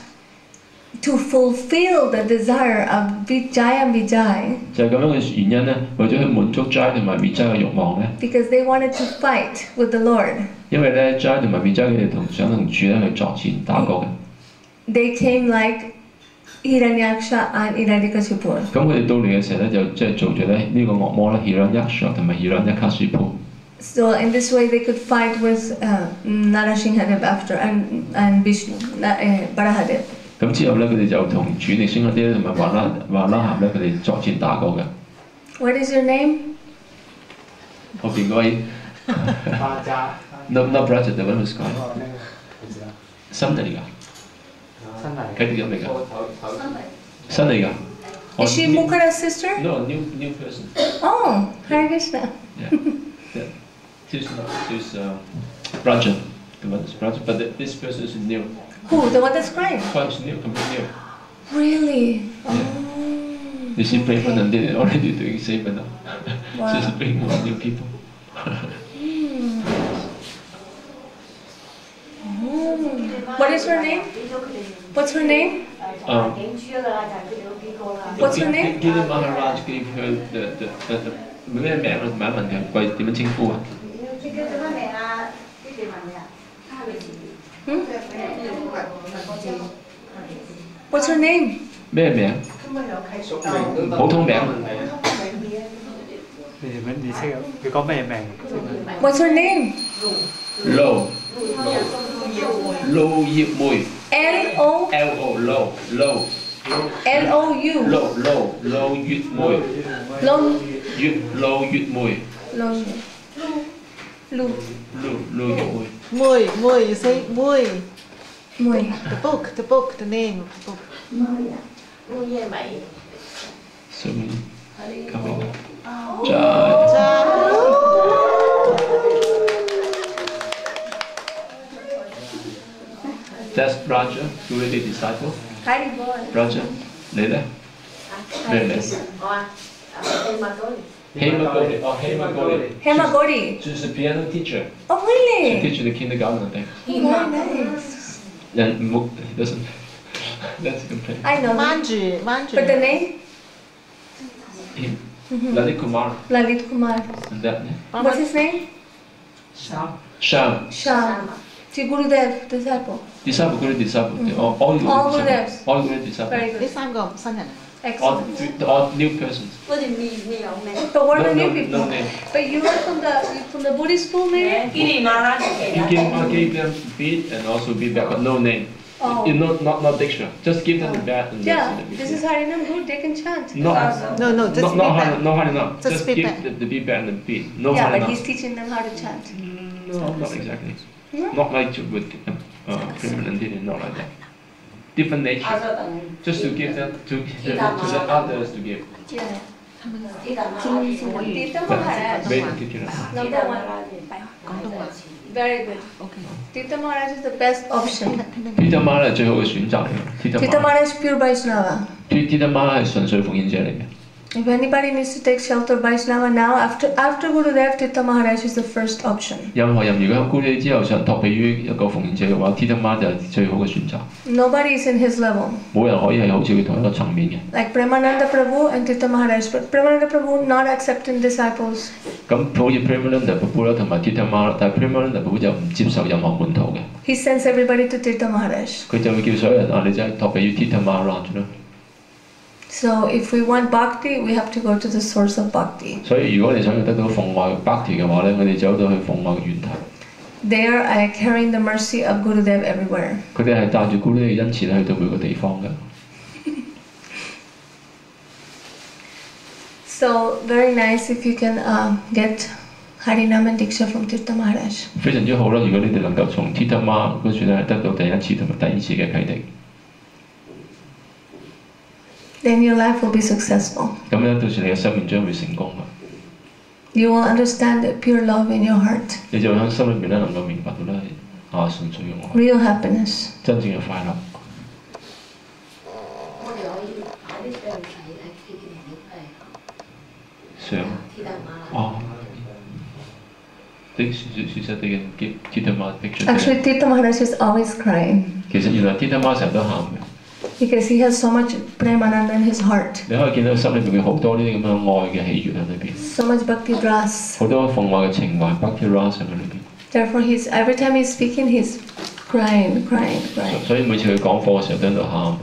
to fulfill the desire of Jai and Vijay, 就係咁樣嘅原因咧，為咗去滿足 Jai 同埋 Vijay 嘅慾望咧。because they wanted to fight with the Lord. 因為咧 Jai 同埋 Vijay 佢哋想同主咧去作戰打過嘅。They came like Hiranyaksha and Hiranyakashipu. 咁佢哋到嚟嘅時候咧，就即係做咗咧呢個惡魔咧 Hiranyaksha 同埋 Hiranyakashipu。So in this way they could fight with Narasinghadev after and Vishnu, Barahadev. 咁之後咧，佢哋就同主力星嗰啲同埋華拉咸咧，佢哋作戰打過嘅。What is your name? 後邊嗰位 No brother, the one who's crying. 新嚟㗎？佢哋入嚟㗎？新嚟㗎？ Is she Mukhara's sister? No, new person. Oh, Hare Krishna. Yeah. She's Raja. The one is Raja, but this person is new. Who? The one that's crying? Quite new, completely new. Really? Oh. You see, Brahman and they already doing seva now. Wow. She's bringing more new people. What is her name? What's her name? What's her name? Gurudeva Maharaj gave her the 咩名啊？唔係問佢貴點樣稱呼啊？ What's her name? 咩名？普通名。你識啊？佢講咩名？ What's her name? Lo 葉妹。L-O? L-O Lo L-O-U. Lo 月妹。Lo. 月妹。Lo. Lu. 月妹。 Mui, you say mui. Mui. The book, the name of the book. So coming. Jai. That's Raja, Gurudeva disciple. Hari boy. Raja, 你咧？咩名？ Hema Gori. Hema Gori. She's a piano teacher. Oh, She really? teaches the kindergarten, I think. Very nice. And he doesn't. That's a complaint. I know. Manju. But the name? Him. Lalit Kumar. Lalit Kumar. And that. What's his name? Sham. Sham. See, Gurudev, disciple. Disciple, Guru disciple. All Gurudevs. All Guru disciple. Very 呢 good. 三個新人。 Excellent. All new persons. But what are the new people? No name. But you are from the Buddhist school, maybe? He gave them beat and also beat back, but no name. Oh. You know, not diksha. Just give them the bat and Yeah, that's it. this is Harinam good, they can chant. No, No, just feedback. no Harinam. Just Just feedback. give the beat back and the beat. No Yeah, but Harinam. he's teaching them how to chant. No, not exactly. Hmm? Not like with criminal and not like that. Different nature. Just to give them to the others to give. Yeah. Tita Maharaj, Very particular. number one. Very good. Tita Maharaj is the best option. Tita Ma 係最好嘅選擇嚟嘅。Tita Maharaj is pure Vaishnava. Tita Ma 係純粹奉獻者嚟嘅。 If anybody needs to take shelter of Vaishnava now, after Gurudev, Tita Maharaj is the first option. 任何人如果喺 Guru 之後想託庇於一個奉獻者嘅話 ，Tita Ma 就係最好嘅選擇。 Nobody is in his level. 冇人可以係好似佢同一個層面嘅。 Like Premananda Prabhu and Tita Maharaj, but Premananda Prabhu not accepting disciples. 咁好似 Premananda Prabhu 啦，同埋 Tita Ma 啦，但係 Premananda Prabhu 就唔接受任何門徒嘅。 He sends everybody to Tita Maharaj. 佢就會叫所有人啊，你就係託庇於 Tita Maharaj 啦。 So if we want bhakti, we have to go to the source of bhakti. 所以如果你想要得到奉愛 Bhakti 嘅話咧，我哋走到去奉愛嘅源頭。 They are carrying the mercy of Gurudev everywhere. 佢哋係帶住 Guru 嘅恩慈去到每個地方嘅。So very nice if you can get Harinam and Diksha from Tirtha Maharaj. 非常之好啦！如果你哋能夠從 Tita Ma 嗰處咧得到第一次同埋第二次嘅啟迪， Then your life will be successful. 咁樣到時你嘅生命將會成功啦。 You will understand the pure love in your heart. 你就喺心裏面咧能夠明白到咧純粹嘅愛， Real happiness. 真正嘅快樂。想哦，其實你嘅 give Tita Ma picture。 Actually, Tirtha Maharaj is always crying 其實原來 Tita Ma 成日都喊嘅。 because he has so much premananda in his heart. 你可以見到心裏邊有好多呢啲咁樣愛嘅喜悅喺裏邊， So much bhakti ras. 好多奉愛嘅情懷 Bhakti Rasa 喺裏邊。 Therefore, every time he's speaking, he's crying. 所以每次佢講課嘅時候都喺度喊。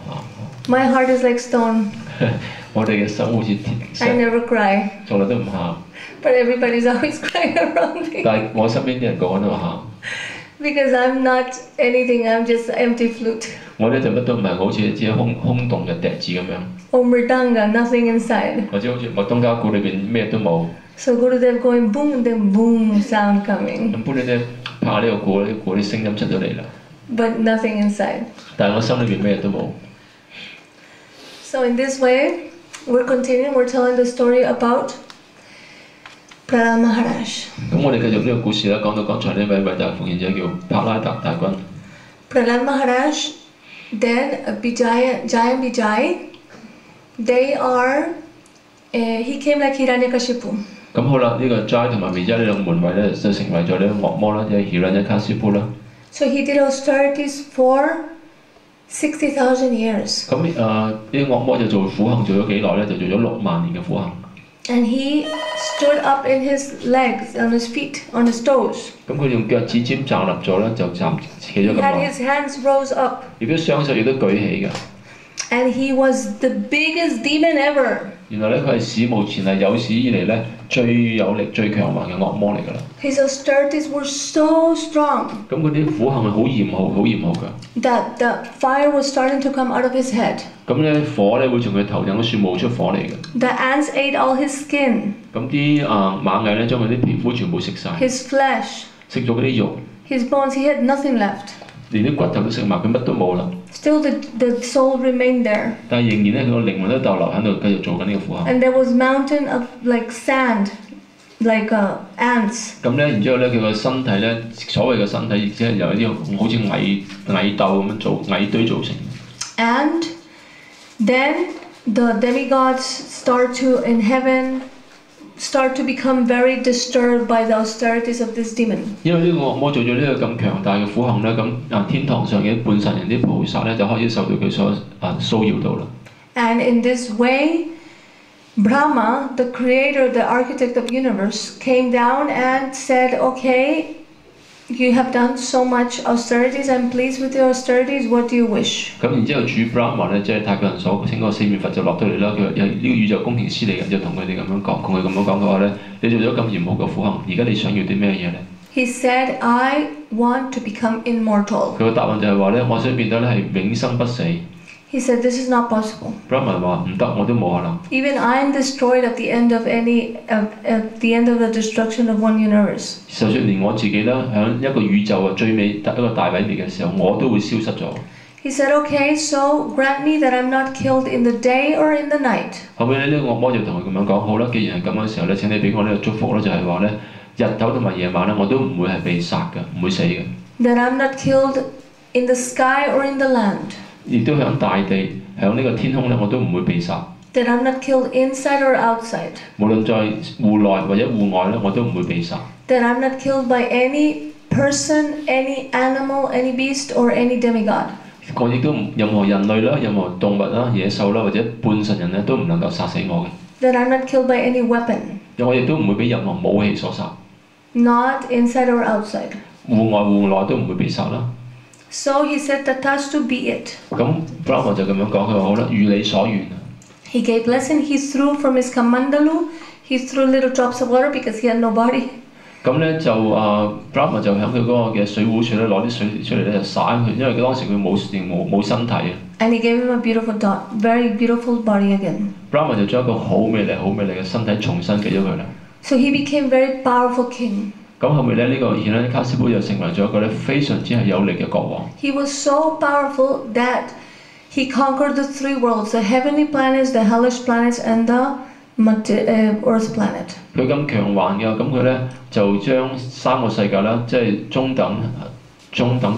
My heart is like stone. 我哋嘅心好似鐵 I 石， never cry. 從來都唔喊。 But everybody's always crying around me. 但係我身邊啲人個個都喊。 Because I'm not anything, I'm just an empty flute. 我咧就乜都唔係，好似只係空洞嘅笛子咁樣， Or mridanga, nothing inside. 或者好似麥當家鼓裏邊咩都冇。 So Gurudev going boom and then boom sound coming. 咁般你咧拍下呢個鼓，呢個鼓啲聲音出咗嚟啦， But nothing inside. 但係我心裏邊咩都冇。 So in this way, we're continuing, we're telling the story about Radha Maharaj. 咁我哋繼續呢個故事啦，講到剛才呢位偉大奉獻者叫帕拉達大軍。 Prahlad Maharaj, then Jai and Vijay, they are, he came like Hiranyakashipu. 咁好啦，呢個 Jai 同埋 Vijay 呢兩門衞咧就成為咗呢個惡魔啦，即係 Hiranyakashipu 啦。 So he did austerities for 60,000 years. 咁呢啲惡魔就做苦行做咗幾耐咧？就做咗6萬年嘅苦行。And he stood up in his legs, on his feet, on his toes. 咁佢用腳趾尖站立咗咧，就企咗 He 咁 had 耐。 his hands rose up. 亦都雙手亦都舉起嘅。And he was the biggest demon ever. 原來咧佢係史無前例有史以嚟咧最有力、最強橫嘅惡魔嚟㗎啦。His austerities were so strong 咁嗰啲苦行係好嚴酷、好嚴酷㗎。that the fire was starting to come out of his head. 咁咧火咧會從佢頭頂嗰處冒出火嚟嘅。The ants ate all his skin, 咁啲螞蟻咧將佢啲皮膚全部食晒， his flesh, 食咗嗰啲肉， his bones. He had nothing left. 連啲骨頭都食埋，佢乜都冇啦。Still, the soul remained there. 但係仍然咧佢個靈魂都逗留喺度，繼續做緊呢個苦行。 And there was mountain of like sand, like ants. 咁咧，然之後咧，佢個身體咧，所謂嘅身體，只係由一啲好似蟻竇咁樣做蟻堆造成。And then the demigods in heaven start to become very disturbed by the austerities of this demon. 因為呢個惡魔做咗呢個咁強大嘅苦行咧，咁天堂上嘅半神人啲菩薩咧就開始受到佢所騷擾到啦。And in this way, Brahma, the creator, the architect of the universe, came down and said, okay, you have done so much austerities, I'm pleased with your austerities, what do you wish? 咁然之後主 Brahma 咧，即係太極人所稱嗰個四面佛就落到嚟啦。佢話：呢個宇宙公平師嚟嘅，就同佢哋咁樣講，同佢咁樣講嘅話咧，你做咗咁嚴酷嘅苦行，而家你想要啲咩嘢咧？ He said, I want to become immortal. 佢嘅答案就係話咧，我想變得咧係永生不死。He said, this is not possible. Brahma 話唔得，我都冇可能。 Even I am destroyed at the end of the end of the destruction of one universe. 就算連我自己咧，喺一個宇宙最尾一個大毀滅嘅時候，我都會消失咗。 He said, okay, so grant me that I'm not killed in the day or in the night. 後尾咧，呢個惡魔就同佢咁樣講：好啦，既然係咁嘅時候咧，請你俾我呢個祝福咧，就係話咧，日頭同埋夜晚咧，我都唔會係被殺嘅，唔會死嘅。 That I'm not killed in the sky or in the land. 亦都響大地，響呢個天空咧，我都唔會被殺。 That I'm not killed inside or outside. 無論在戶內或者戶外咧，我都唔會被殺。 That I'm not killed by any person, any animal, any beast, or any demigod. 我亦都任何人類啦、任何動物啦、野獸啦或者半神人咧，都唔能夠殺死我嘅。 That I'm not killed by any weapon. 我亦都唔會俾任何武器所殺。 Not inside or outside. 戶外戶內都唔會被殺啦。 So he said, Tatastu be it. 咁 Brahma 就咁樣講，佢話好啦，如你所願。 He gave blessing. He threw from his kamandalu. He threw little drops of water because he had no body. 咁咧就Brahma 就喺佢嗰個嘅水壺處咧攞啲水出嚟咧就灑佢，因為佢當時佢冇身體啊。And he gave him a beautiful very beautiful body again. Brahma 就將一個好美麗嘅身體重新俾咗佢啦。 So he became very powerful king. 咁後面咧呢個顯咧卡斯布就成為咗一個咧非常之係有力嘅國王。 He was so powerful that he conquered the three worlds: the heavenly planets, the hellish planets, and the Earth planet. 佢咁強橫嘅，咁佢咧就將三個世界啦，即係中等、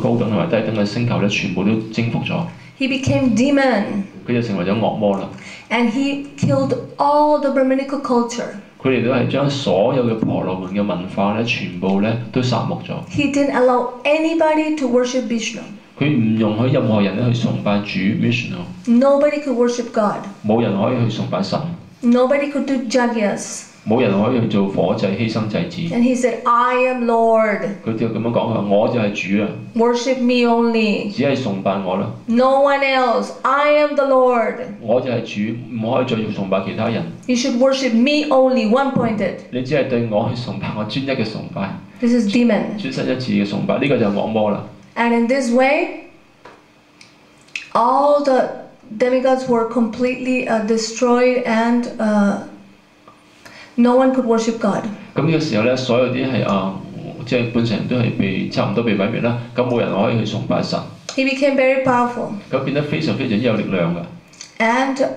高等同埋低等嘅星球咧，全部都征服咗。 He became demon. 佢就成為咗惡魔啦。 And he killed all the Brahminical culture. 佢哋都係將所有嘅婆羅門嘅文化咧，全部咧都殺戮咗。 He didn't allow anybody to worship Vishnu. 佢唔容許任何人咧去崇拜主 Vishnu。 Nobody could worship God. 冇人可以去崇拜神。 Nobody could do jagyas. 冇人可以去做火祭、犧牲祭祀。 And he said, I am Lord. 佢就咁樣講，佢話我就係主啊， Worship me only. 只係崇拜我啦。 No one else. I am the Lord. 我就係主，唔可以再崇拜其他人。 You should worship me only, one-pointed. 你只係對我去崇拜，我專一嘅崇拜。 This is demon. 專身一次嘅崇拜，呢個就係惡魔啦。 And in this way, all the demigods were completely destroyed and no one could worship God. 咁呢個時候咧，所有啲係即係半神人都係差唔多被毀滅啦。咁冇人可以去崇拜神。 He became very powerful. 咁變得非常之有力量㗎。 And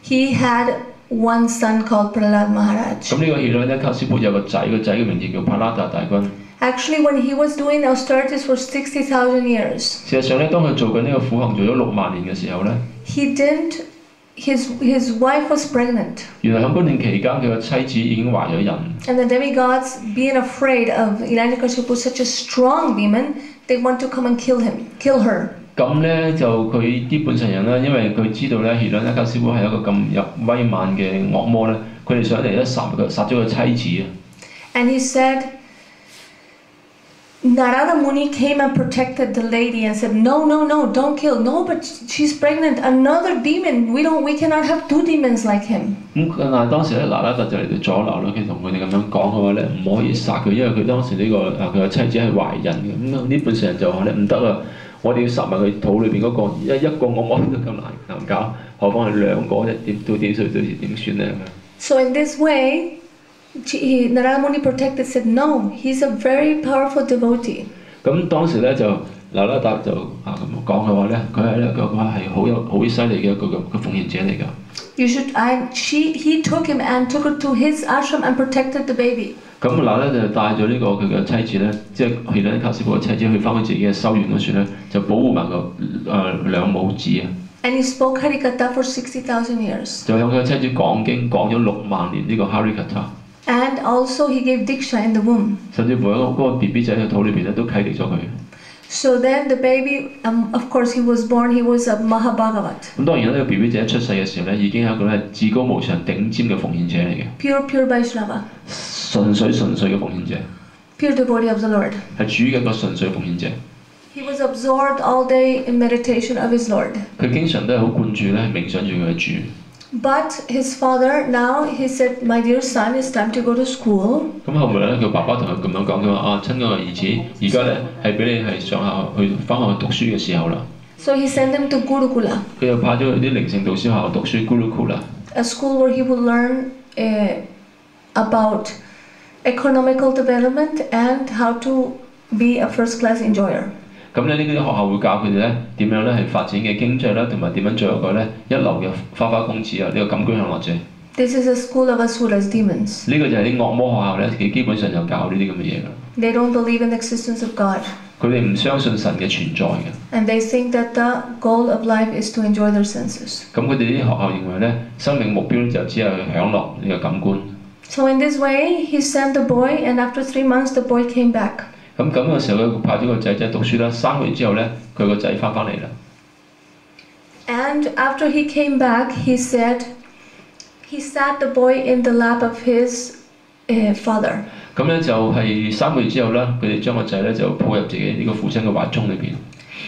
he had one son called Prahlad Maharaj. 咁呢個希律咧，卡斯布有個仔，個仔嘅名字叫帕拉達大君。 Actually, when he was doing austerities for 60,000 years, 事實上咧，當佢做緊呢個苦行做咗6萬年嘅時候咧， he didn't. His wife was pregnant. 原來喺嗰段期間，佢嘅妻子已經懷咗孕。 And the demigods, being afraid of Hiranyakashipu, such a strong demon, they want to come and kill her. 咁咧就佢啲半神人咧，因為佢知道咧，希倫一家師傅係一個咁有威猛嘅惡魔咧，佢哋上嚟咧殺咗佢妻子啊。And he said, Narada Muni came and protected the lady and said, no, no, no, don't kill. No, but she's pregnant. Another demon. We cannot have two demons like him. 咁但係當時咧，拿拉特就嚟到阻撓啦，佢同佢哋咁樣講嘅話咧，唔可以殺佢，因為佢當時呢佢嘅妻子係懷孕嘅。咁呢半世人就話咧唔得啊，我哋要殺埋佢肚裏邊嗰個，一個惡魔都咁難搞，何況係兩個啫，點算咧？ So in this way, Narada Muni protected said, no, he's a very powerful devotee. 咁當時咧就拿拉達就咁講嘅話咧，佢係好犀利嘅一個奉獻者嚟㗎。He took him and took her to his ashram and protected the baby. 咁拿拉就帶咗呢個佢嘅妻子咧，即係希倫卡師傅嘅妻子去翻佢自己嘅修院嗰處咧，就保護埋個兩母子啊。And he spoke Harikatha for 60,000 years. 就向佢嘅妻子講經講咗6萬年呢個 Harikatha。And also he gave diksha in the womb. 甚至乎嗰個 BB 仔喺肚裏邊咧都啟迪咗佢。So then the baby, of course, he was born. He was a Mahabhagavat. 咁當然呢個 BB 仔一出世嘅時候咧，已經係一個咧至高無上頂尖嘅奉獻者嚟嘅。Pure Vaishnava. 純粹嘅奉獻者。Pure devotee of the Lord. 係主嘅一個純粹奉獻者。He was absorbed all day in meditation of his Lord. 佢經常都係好灌注咧，冥想住佢嘅主。But his father now he said, "My dear son, it's time to go to school." 咁後來咧，佢爸爸同佢咁樣講，佢話親愛嘅兒子，而家咧係俾你係上校去翻學讀書嘅時候啦。So he sent him to Gurukula. 佢又派咗去啲靈性導師學校讀書 Gurukula。A school where he would learn about economical development and how to be a first-class enjoyer. 咁咧呢啲學校會教佢哋咧點樣咧係發展嘅經濟啦，同埋點樣做一個咧一流嘅花公子啊，呢個感官享樂者。This is a school of asuras, demons. 呢個就係啲惡魔學校咧，佢基本上就教呢啲咁嘅嘢啦。They don't believe in the existence of God. 佢哋唔相信神嘅存在嘅。And they think that the goal of life is to enjoy their senses. 咁佢哋啲學校認為咧，生命目標就只係去享樂呢個感官。So in this way, he sent the boy, and after 3 months, the boy came back. 咁嘅時候，佢派咗個仔讀書啦。3個月之後咧，佢個仔翻嚟啦。And after he came back, he said, he sat the boy in the lap of his father. 咁咧就係3個月之後咧，佢哋將個仔咧就抱入自己呢個父親嘅懷中裏邊。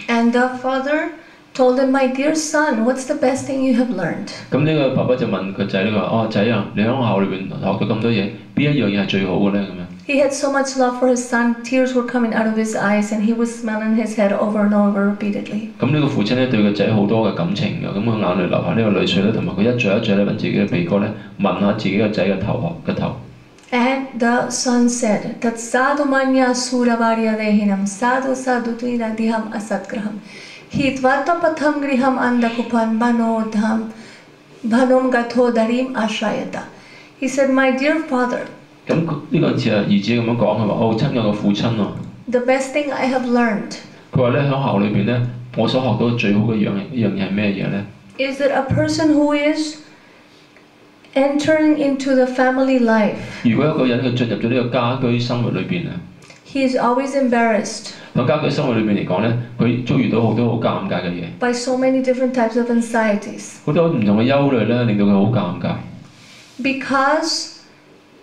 And the father told him, "My dear son, what's the best thing you have learned?" 咁呢個爸爸就問個仔咧話：哦，仔啊，你喺學校裏邊學咗咁多嘢，邊一樣嘢係最好嘅咧？咁樣。He had so much love for his son, tears were coming out of his eyes, and he was smelling his head over and over repeatedly. 咁呢個父親咧對個仔好多嘅感情嘅，咁佢眼淚流下呢個淚水咧，同埋佢一嘴咧揾自己嘅鼻哥咧，聞下自己個仔嘅頭。And the son said, "Tat sadhu manya suravarya dehinam sadhu sadhu tuina diham asatgraham hitvata patham griham andakupan banodham banom gatho darim ashrayata." He said, "My dear father." 咁呢個兒子咁樣講，佢話：哦，親愛嘅父親啊 ！The best thing I have learned。佢話咧喺學校裏邊咧，我所學到最好嘅一樣嘢係咩嘢咧 ？Is that a person who is entering into the family life？ 如果一個人佢進入咗呢個家居生活裏邊啊 ，He is always embarrassed。喺家居生活裏邊嚟講咧，佢遭遇到好多好尷尬嘅嘢。By so many different types of anxieties。好多唔同嘅憂慮咧，令到佢好尷尬。Because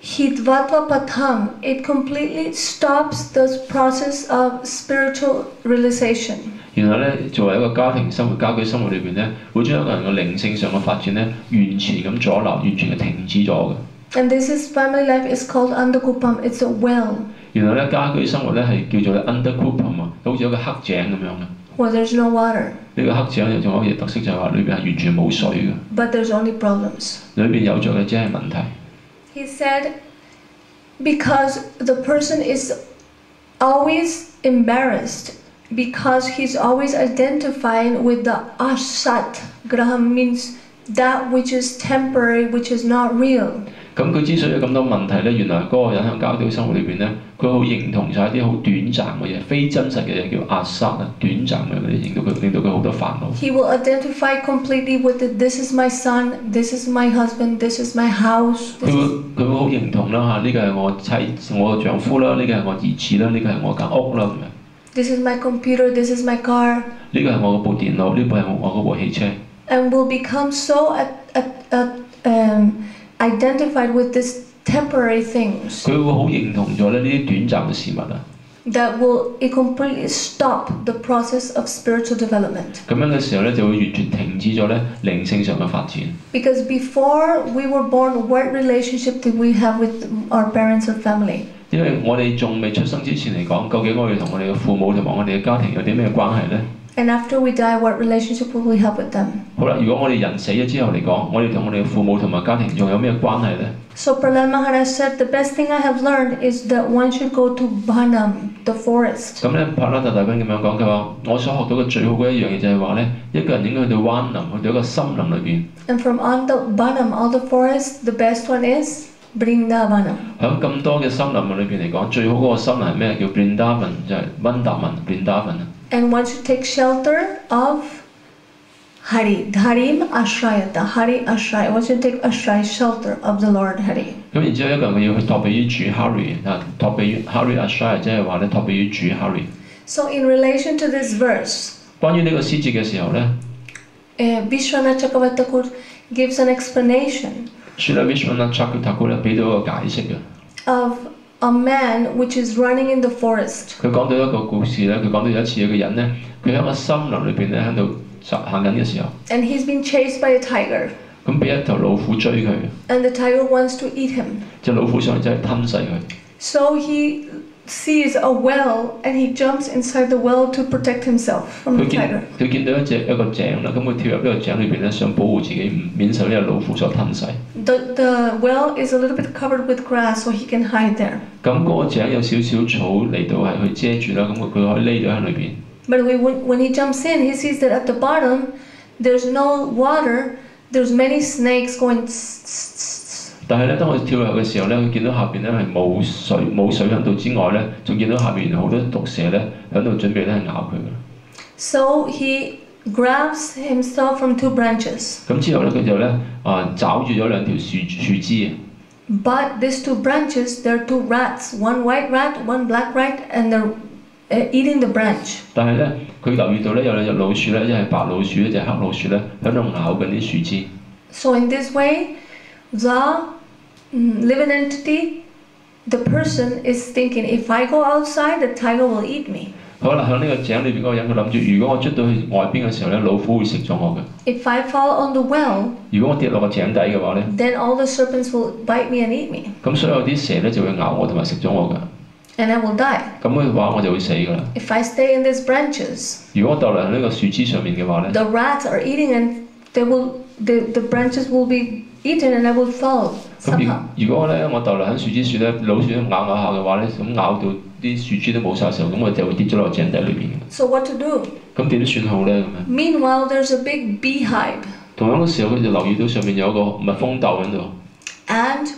Hidvatva Patham, it completely stops the process of spiritual realization. 然後咧，作為一個家庭生活、家居生活裏邊咧，會將一個人嘅靈性上嘅發展咧，完全咁阻撓，完全係停止咗嘅。And this is family life is called Andakupam. It's a well. 然後咧，家居生活咧係叫做 Andakupam 啊，好似一個黑井咁樣嘅。Where there's no water. 呢個黑井仲有一個特色就係話裏邊係完全冇水嘅。But there's only problems. 裏邊有着嘅只係問題。He said, because the person is always embarrassed, because he's always identifying with the asat. Graham means that which is temporary, which is not real. 咁佢之所以有咁多問題咧，原來嗰個人喺教會生活裏邊咧，佢好認同晒啲好短暫嘅嘢，非真實嘅嘢叫阿薩啊，短暫嘅嘢令到佢好多煩惱。He will identify completely with it. This is my son, this is my husband, this is my house. 佢會好認同啦嚇，呢個係我妻、我丈夫啦，呢個係我兒子啦，呢個係我間屋啦咁樣。This is my computer. This is my car. 呢個係我嗰部電腦，呢部係我嗰部汽車。And we'll become so identified with these temporary things 佢會好認同咗咧呢啲短暫嘅事物啊。that will completely stop the process of spiritual development. 咁樣嘅時候咧，就會完全停止咗咧靈性上嘅發展。Because before we were born, what relationship did we have with our parents or family? 因為我哋仲未出生之前嚟講，究竟我哋同我哋嘅父母同埋我哋嘅家庭有啲咩關係咧？ And after we die, what relationship will we have with them? 好啦，如果我哋人死咗之後嚟講，我哋同我哋嘅父母同埋家庭仲有咩關係咧？ So Prahlad Maharaj said, the best thing I have learned is that one should go to Banam, the forest. 咁咧，帕拉達大賓咁樣講，佢話：我所學到嘅最好嘅一樣嘢就係話咧，一個人應該去到灣林，去到一個森林裏邊。And from all the Banam, all the forests, the best one is Brindavanam. 喺咁多嘅森林裏邊嚟講，最好嗰個森林係咩？叫 Brindavan， 就係溫達文 Brindavan。 And one should take shelter of Hari, Dharim Ashraya, the Hari Ashraya. One should take Ashraya, shelter of the Lord Hari. 咁然之後，一個人佢要去託庇於主 Hari 啊，託庇於 Hari Ashraya， 即係話咧託庇於主 Hari。 So in relation to this verse, 關於呢個詩節嘅時候咧， Vishwanath Chakravarti Thakur gives an explanation Srila Vishwanath Chakravarti Thakur咧俾到一個解釋嘅。 of a man which is running in the forest. 佢講到一個故事咧，佢講到有一次有個人咧，佢喺個森林裏邊咧喺度行緊嘅時候， And he's been chased by a tiger. 咁俾一頭老虎追佢， And the tiger wants to eat him. 隻老虎上嚟真係吞噬佢。 So he sees a well and he jumps inside the well to protect himself from the tiger. 佢見到一個井啦，咁佢跳入呢個井裏邊咧，想保護自己免受呢個老虎所吞噬。 The well is a little bit covered with grass, so he can hide there. 咁嗰個井有少少草嚟到係去遮住啦，咁佢可以匿咗喺裏邊。 But when he jumps in, he sees that at the bottom there's no water. There's many snakes going. 但係咧，當佢跳入嘅時候咧，佢見到下邊咧係冇水喺度之外咧，仲見到下邊好多毒蛇咧喺度準備咧係咬佢嘅。 So he grabs himself from two branches. 咁之後咧，佢就咧抓住咗兩條樹枝。 But these two branches, there are two rats, one white rat, one black rat, and they're eating the branch. 但係咧，佢留意到咧有兩隻老鼠咧，一係白老鼠，一隻黑老鼠咧，喺度咬緊啲樹枝。 So in this way, the living entity, the person is thinking, if I go outside, the tiger will eat me. 好啦，喺呢個井裏邊嗰個人，佢諗住，如果我出到去外邊嘅時候咧，老虎會食咗我嘅。 If I fall on the well, 如果我跌落個井底嘅話咧， then all the serpents will bite me and eat me, 咁所有啲蛇咧就會咬我同埋食咗我㗎。 and I will die. 咁嘅話我就會死㗎啦。 If I stay in these branches, 如果我逗留喺呢個樹枝上面嘅話咧， the rats are eating and the branches will be eaten and I will fall 咁 somehow. 如果咧我逗留喺樹枝樹咧，老鼠咬下嘅話咧，咁咬到啲樹枝都冇晒時候，咁我就會跌咗落井底裏邊。 So what to do? 咁點算好咧？咁樣。 Meanwhile, there's a big beehive, 同樣嘅時候，佢就留意到上面有一個蜜蜂竇喺度。 and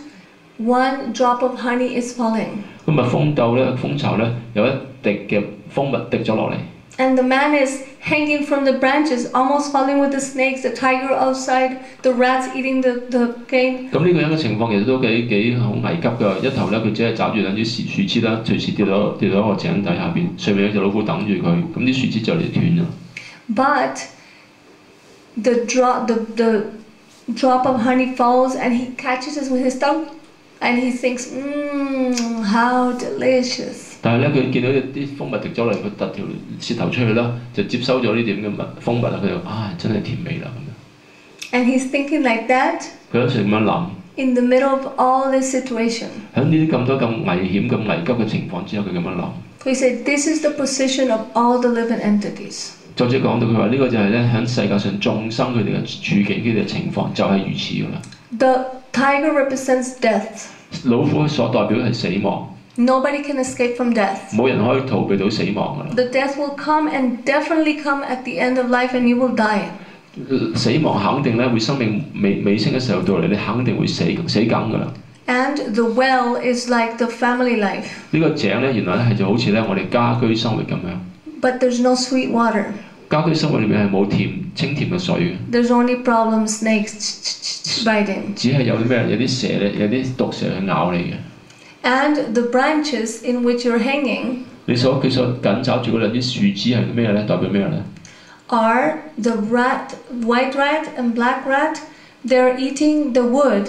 one drop of honey is falling. 咁蜜蜂竇咧，蜂巢咧有一滴嘅蜂蜜滴咗落嚟。 And the man is hanging from the branches, almost falling with the snakes, the tiger outside, the rats eating the cane. 咁呢個人嘅情況其實都幾好危急㗎。一頭咧佢只係抓住兩支樹枝啦，隨時跌到個井底下邊，上面有隻老虎等住佢，咁啲樹枝就嚟斷咗。 But the drop of honey falls, and he catches it with his tongue, and he thinks, how delicious. 但係咧，佢見到啲蜂蜜滴咗落嚟，佢突條舌頭出去啦，就接收咗呢點嘅蜂蜜啦。佢就真係甜味啦咁樣。 And he's thinking like that 佢有時咁樣諗。 in the middle of all this situation. 喺呢啲咁多咁危險、咁危急嘅情況之下，佢咁樣諗。 He said, this is the position of all the living entities. 作者講到佢話呢個就係咧喺世界上眾生佢哋嘅處境、佢哋嘅情況就係如此㗎啦。 The tiger represents death. 老虎所代表係死亡。 Nobody can escape from death. 冇人可以逃避到死亡㗎啦。 The death will come and definitely come at the end of life, and you will die. 死亡肯定咧會生命尾聲嘅時候到嚟，你肯定會死梗㗎啦。 And the well is like the family life. 呢個井咧原來咧係就好似咧我哋家居生活咁樣。 But there's no sweet water. 家居生活裏面係冇清甜嘅水嘅。 There's only problems, snakes biting. 只係有啲咩？有啲蛇咧，有啲毒蛇去咬你嘅。 And the branches in which you're hanging 佢所緊抓住嗰兩啲樹枝係咩咧？代表咩咧？ Are the white rat and black rat? They're eating the wood.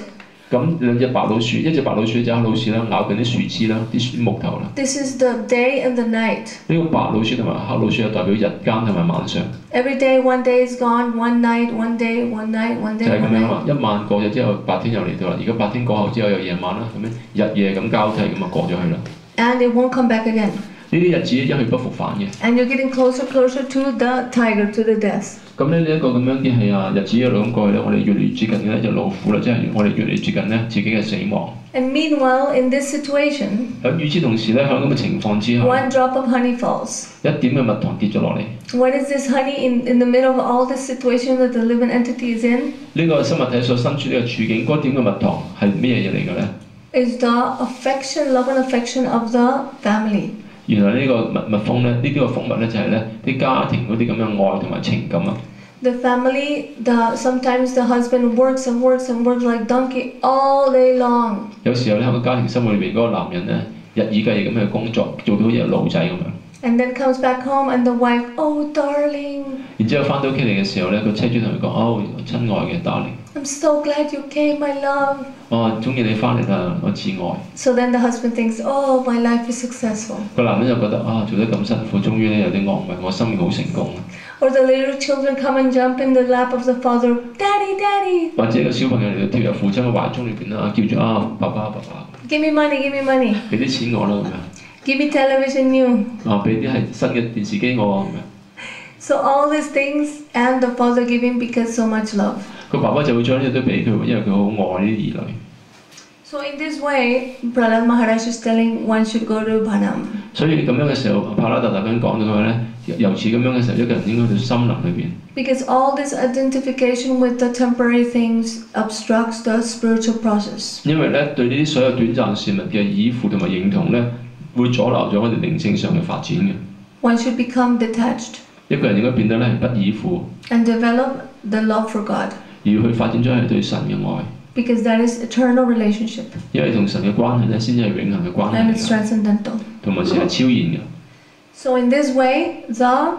咁兩隻白老鼠，一隻白老鼠，一隻黑老鼠啦，咬緊啲樹枝啦，啲木頭啦。This is the day and the night. 呢個白老鼠同埋黑老鼠係代表日間同埋晚上。Every day, one day is gone, one night, one day, one night, one day, 就係咁 one 樣 night. 嘛，一晚過咗之後，白天又嚟到啦。而家白天過後之後又夜晚啦，咁樣日夜咁交替咁啊過咗去啦。And it won't come back again. 呢啲日子一去不復返嘅。And you're getting closer to the tiger, to the death. 咁咧呢一個咁樣嘅係日子一路咁過去咧，我哋越嚟越接近嘅咧就老虎啦，即係我哋越嚟越接近咧自己嘅死亡。And meanwhile, in this situation, 咁與此同時咧，喺咁嘅情況之下， one drop of honey falls. 一點嘅蜜糖跌咗落嚟。 What is this honey in the middle of all this situation that the living entity is in? 呢個生物體所身處呢個處境，嗰點嘅蜜糖係咩嘢嚟嘅咧？ Is the affection, love and affection of the family. 原來呢個蜜蜂咧，呢啲個蜂蜜咧就係咧啲家庭嗰啲咁樣愛同埋情感啊。The family, sometimes the husband works and works and works like donkey all day long. 有時候咧喺個家庭生活裏邊嗰個男人咧日以繼夜咁去工作，做到好似奴仔咁樣。And then comes back home and the wife, oh darling. 然之後翻到屋企嚟嘅時候咧，個妻主同佢講：哦，親愛嘅 darling。 I'm so glad you came, my love. 哦，中意你翻嚟啦，我至愛。 So then the husband thinks, oh, my life is successful. 個男人就覺得做得咁辛苦，終於咧有啲安慰，我生命好成功。 Or the little children come and jump in the lap of the father, Daddy, Daddy. 或者個小朋友嚟到跳入父親嘅懷中裏邊啦，叫住爸爸爸爸。 Give me money, give me money. 俾啲錢我啦咁樣。 Give me television new. 俾啲係新嘅電視機我咁樣。 So all these things and the father giving because so much love. 個爸爸就會將呢啲都俾佢，因為佢好愛呢啲兒女。 So in this way, Prahlad Maharaj is telling one should go to Bhanam. 所以咁樣嘅時候，帕拉達特咁講到佢咧，由此咁樣嘅時候，一個人應該去森林裏邊。Because all this identification with the temporary things obstructs the spiritual process. 因為咧對呢啲所有短暫事物嘅依附同埋認同咧，會阻撓咗我哋靈性上嘅發展嘅。 One should become detached 一個人應該變得咧係不依附， and develop the love for God. 而要去發展咗係對神嘅愛。 Because that is eternal relationship 因為同神嘅關係咧，先至係永恆嘅關係 and 嚟 it's 嘅， transcendental. 同埋先係超然嘅。 So in this way, the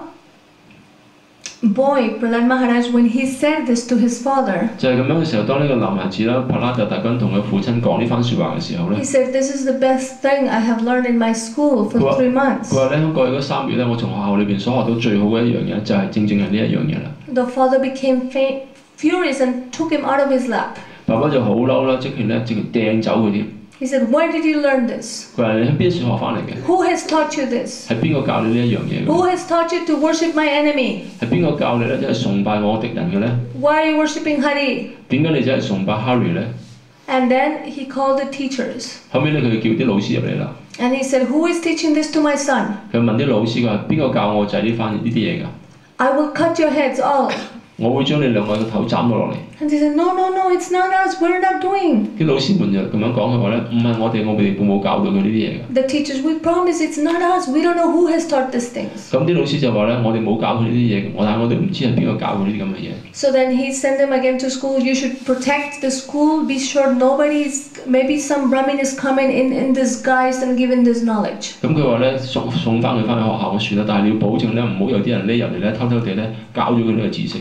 boy, Prahlad Maharaj, when he said this to his father, 就係咁樣嘅時候，當呢個男孩子啦，帕拉達大軍同佢父親講呢番説話嘅時候咧， he said, this is the best thing I have learned in my school for 3 months. 佢話咧喺過去嗰3月咧，我從學校裏邊所學到最好嘅一樣嘢，就係正正係呢一樣嘢啦。 The father became furious and took him out of his lap. 爸爸就好嬲啦，即係咧，直情掟走佢添。 He said, where did you learn this? 佢話你喺邊處學翻嚟嘅？ Who has taught you this? 係邊個教你呢一樣嘢嘅？ Who has taught you to worship my enemy? 係邊個教你咧？即係崇拜我敵人嘅咧？ Why are you worshiping Hari? 點解你真係崇拜 Harry 咧？ And then he called the teachers. 後尾咧，佢叫啲老師入嚟啦。 And he said, who is teaching this to my son? 佢問啲老師，佢話邊個教我仔呢啲嘢㗎？ I will cut your heads all. 我會將你兩個嘅頭斬落嚟。 And they said, no, no, no, it's not us. We're not doing. 啲老師們就咁樣講，佢話咧，唔係我哋冇教到佢呢啲嘢㗎。 The teachers, we promise it's not us. We don't know who has taught these things. 咁啲老師就話咧，我哋冇教佢呢啲嘢，但係我哋唔知係邊個教佢呢啲咁嘅嘢。 So then he sent them again to school. You should protect the school. Be sure maybe some Brahmin is coming in disguise and giving this knowledge. 咁佢話咧，送翻佢翻去學校嘅樹啦，但係你要保證咧，唔好有啲人匿入嚟咧，偷偷地咧教咗佢呢個知識。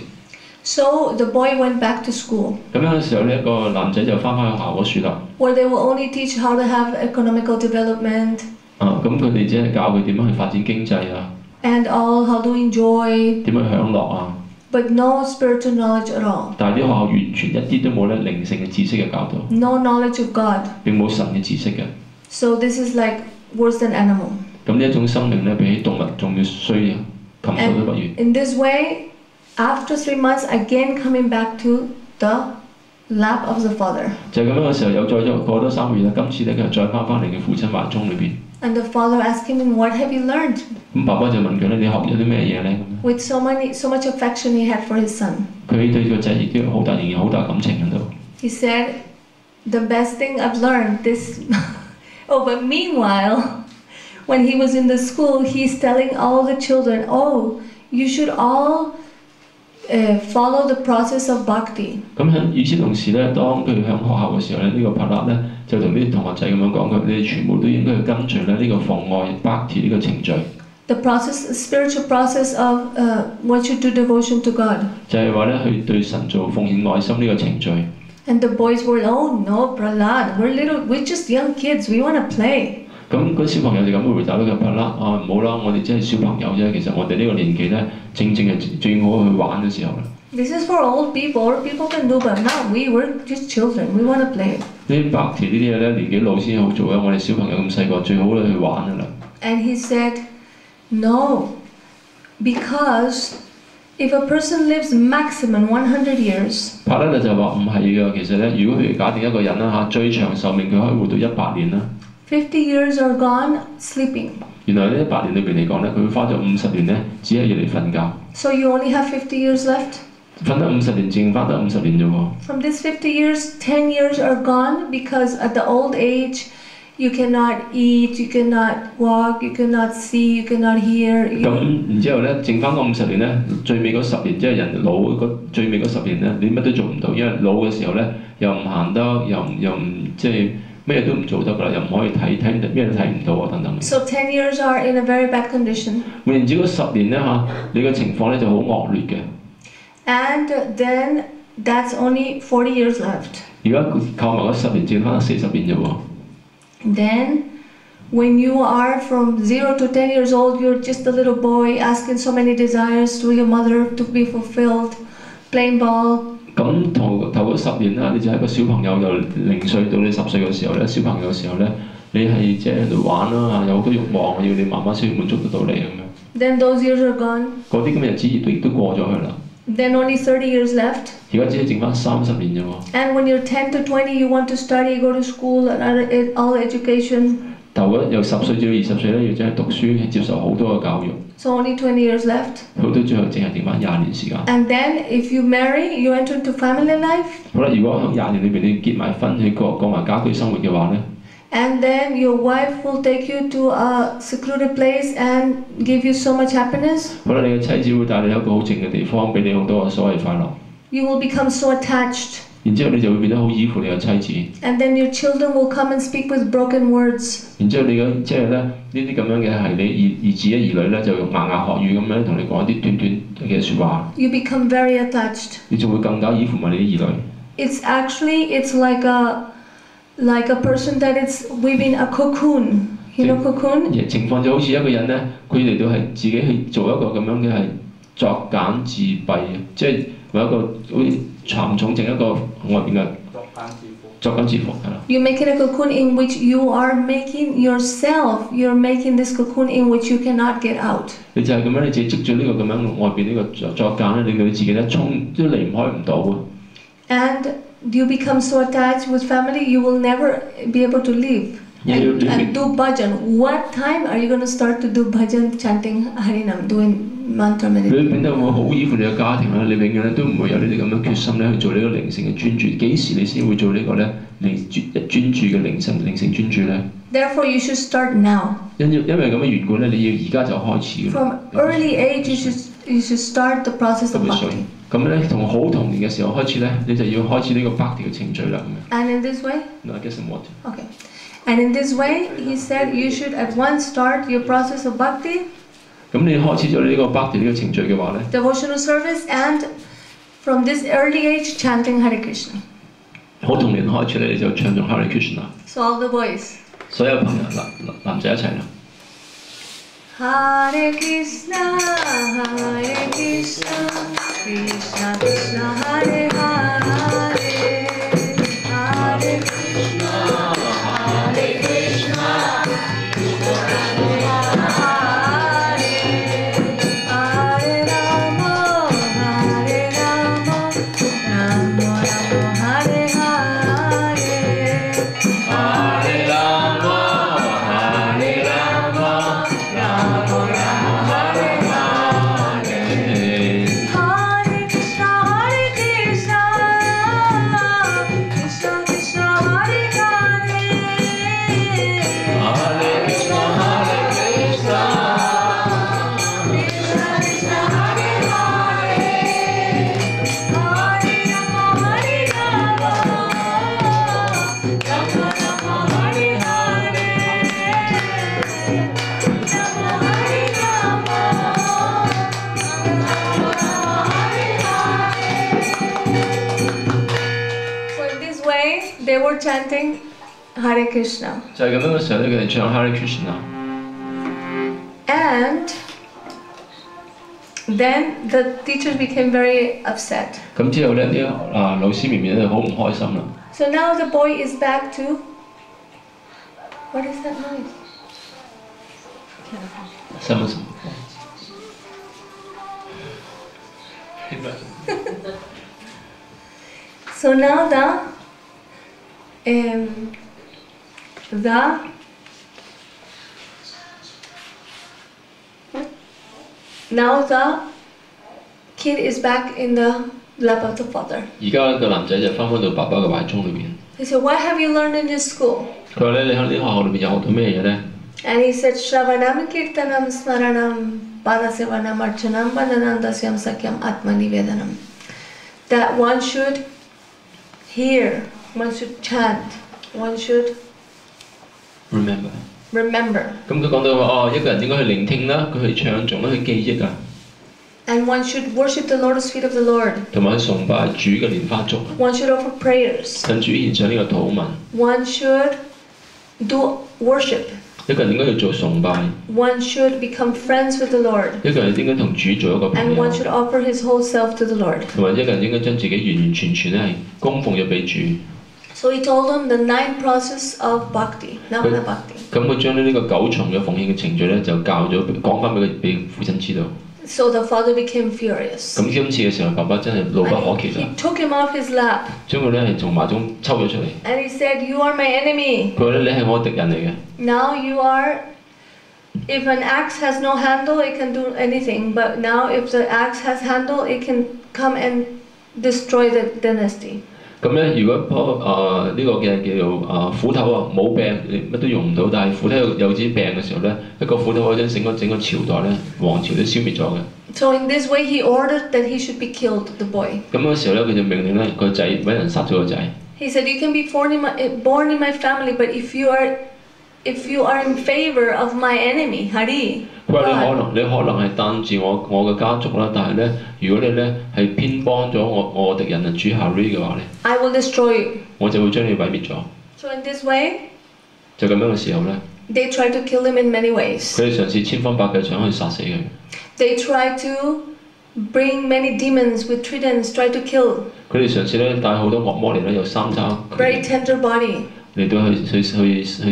So the boy went back to school, 咁樣嘅時候咧，個男仔就翻學校嗰樹啦。 where they will only teach how to have economical development 咁佢哋只係教佢點樣去發展經濟啊， and all how to enjoy, 點樣享樂啊。 but no spiritual knowledge at all. 但係啲學校完全一啲都冇咧靈性嘅知識嘅教導， No knowledge of God. 並冇神嘅知識嘅。 So this is like worse than animal. 咁呢一種生命咧，比起動物仲要衰啊，禽獸都不如。 In this way, after 3 months, again coming back to the lap of the father. 就係咁樣嘅時候，又再過多3個月啦。今次咧，佢又再翻嚟嘅父親懷中裏邊。 And the father asked him, what have you learned? 咁爸爸就問佢咧：你學咗啲咩嘢咧？ With so much affection he had for his son. 佢對個仔亦都仍然好大感情喺度。 He said, the best thing I've learned this... Oh, but meanwhile, when he was in the school, he's telling all the children, oh, you should all follow the process of bhakti. 咁喺與此同時咧，當佢喺學校嘅時候咧，呢個帕勒咧就同啲同學仔咁樣講，你哋全部都應該去跟隨咧呢個奉愛 bhakti 呢個程序。The process, spiritual process of once you do devotion to God. 就係話咧，去對神做奉獻愛心呢個程序。And the boys were, oh no, Prahlad, we're just young kids, we want to play. 咁嗰小朋友就咁回答咗個帕勒啊，唔好啦，我哋只係小朋友啫，其實我哋呢個年紀咧，正係最好去玩嘅時候啦。This is for old people can do, but not we, we're just children, we want to play. 呢啲bhakti呢啲嘢咧，年紀老先好做啊，我哋小朋友咁細個，最好咧去玩㗎啦。And he said, no, because if a person lives maximum 100 years, 帕勒就話唔係㗎，其實咧，如果譬如假定一個人啦嚇，最長壽命佢可以活到100年啦。50 years are gone sleeping. 原來呢100年裏邊嚟講咧，佢會花咗50年咧，只係要嚟瞓覺。So you only have 50 years left? 瞓得50年，淨翻得50年啫喎。From these 50 years, 10 years are gone because at the old age, you cannot eat, you cannot walk, you cannot see, you cannot hear. 咁然之後咧，剩翻嗰50年咧，最尾嗰10年，即係人老最尾嗰10年咧，你乜都做唔到，因為老嘅時候咧，又唔行得，又唔即係咩都唔做得㗎啦，又唔可以睇咩都睇唔到啊等等。So 10 years are in a very bad condition. 換言之，嗰10年咧嚇，你嘅情況咧就好惡劣嘅。And then that's only 40 years left. 而家扣埋嗰10年，剩翻得40年啫喎。Then, when you are from 0 to 10 years old, you're just a little boy asking so many desires to your mother to be fulfilled, playing ball. 咁頭嗰10年啦，你就係一個小朋友，由0歲到你10歲嘅時候咧，小朋友嘅時候咧，你係即係喺度玩啦，有好多慾望，要你媽媽先滿足得到你咁樣。Then those years are gone. 嗰啲咁嘅日子亦都過咗去啦。Then only 30 years left. 而家只係剩翻30年啫喎。And when you're 10 to 20, you want to study, go to school, and all education. 頭嗰由10歲至到20歲咧，要真係讀書，接受好多嘅教育。So only 20 years left. 好到最後淨係剩翻20年時間。And then if you marry, you enter into family life. 好啦，如果喺20年裏邊你結埋婚，你過埋家居生活嘅話咧。And then your wife will take you to a secluded place and give you so much happiness. 好啦，你嘅妻子會帶你去一個好靜嘅地方，俾你好多嘅所謂快樂。You will become so attached. 然之後你就會變得好依附你嘅妻子。And then your children will come and speak with broken words. 然之後你嘅即係咧呢啲咁樣嘅係你兒子兒女咧，就用牙學語咁樣同你講一啲短嘅説話。You become very attached. 你就會更加依附埋你啲兒女。It's like a person that is weaving a cocoon. You know cocoon? 情況就好似一個人咧，佢嚟到係自己去做一個咁樣嘅係作繭自閉，即係有一個好似蠶蟲整一個外邊嘅作繭自縛係啦。You make it a cocoon in which you are making yourself. You're making this cocoon in which you cannot get out. 你就係咁樣，你自己織咗呢個咁樣外邊呢個作繭咧，令到你自己咧都離唔開唔到啊。And you become so attached with family, you will never be able to live and do bhajan. What time are you going to start to do bhajan, chanting Harinam, doing mantra meditation? 你變得會好依附你嘅家庭啦，你永遠咧都唔會有呢啲咁嘅決心咧去做呢個靈性嘅專注。幾時你先會做呢個咧專注嘅靈性專注咧 Therefore, you should start now. 因為咁嘅緣故咧，你要而家就開始。From early age, you should start the process of bhakti. 咁咧，從好童年嘅時候開始咧，你就要開始呢個 bhakti 嘅程序啦。And in this way? No, I guess some water. Okay. And in this way, he said you should at once start your process of bhakti. 咁你開始咗呢個 bhakti 呢個程序嘅話咧 Devotional service and from this early age chanting Hare Krishna. 好童年開始咧，你就唱頌 Hare Krishna。So all the boys. 所有朋友男仔一齊啦。Hare Krishna, Hare Krishna, Krishna Krishna, Hare Hare, Hare Krishna, Hare Krishna, Krishna Krishna, Hare Rama, Hare Rama, Rama Rama, Hare Hare, Hare Rama, Hare Rama, Rama Rama, Hare Hare, Hare Krishna, Krishna Krishna, Hare Hare, Hare Krishna, Krishna Krishna, Hare Hare, they were chanting Hare Krishna. 就係咁樣嘅時候咧，佢哋唱 Hare Krishna。And then the teachers became very upset. 咁之後咧，啲老師明明咧好唔開心啦。So now the boy is back to. What is that noise? 什麼？ So now the kid is back in the lap of the father. 而家個男仔就翻返到爸爸嘅懷中裏邊。He said, "What have you learned in this school?" 佢話咧：你喺呢學校裏邊有學到咩嘢咧？ And he said, "Shravanam kirtanam smaranam padasevanam archanam vandanam dasyam sakyam atmanivedanam." That one should hear, one should chant, one should remember。 remember. 咁佢講到話一個人應該去聆聽啦，佢去唱頌啦，去記憶啊。 And one should worship the Lord's feet of the Lord. 同埋去崇拜主嘅蓮花燭。 One should offer prayers. 向主獻上呢個禱文。 One should do worship. 一個人應該去做崇拜。 One should become friends with the Lord. 一個人應該同主做一個朋 And 友。 one should offer his whole self to the Lord. 同埋一個人應該將自己完完全全咧係供奉咗俾主。 So he told them the 9 process of bhakti, Navana bhakti. 咁佢將呢個9重嘅奉獻嘅程序咧就教咗講翻俾父親知道。 So the father became furious. 咁今次嘅時候，爸爸真係怒不可遏 He 啦， took him off his lap 將佢咧係從懷中抽咗出嚟。 and he said, "You are my enemy. 佢話咧：你係我敵人嚟嘅。 Now you are. If an axe has no handle, it can do anything. But now, if the axe has handle, it can come and destroy the dynasty." 咁咧，如果呢個嘅叫做斧頭啊冇柄，你乜都用唔到。但係斧頭有支柄嘅時候咧，一個斧頭可以將整個朝代咧、王朝都消滅咗嘅。 So in this way, he ordered that he should be killed, the boy. 咁嗰時候咧，佢就命令咧個仔揾人殺咗個仔。 He said, "You can be born in my family, but if you are in favor of my enemy, Hari." 佢話你可能係擔住我嘅家族啦，但係咧，如果你咧係偏幫咗我敵人啊主 Hari 嘅話咧， I will destroy you. 我就會將你毀滅咗。 So in this way, 就咁樣嘅時候咧， they tried to kill him in many ways. 佢哋嘗試千方百計想去殺死佢。 They tried to bring many demons with tridents, try to kill. 佢哋嘗試咧帶好多惡魔嚟咧，有3叉 Very tender body. 嚟到去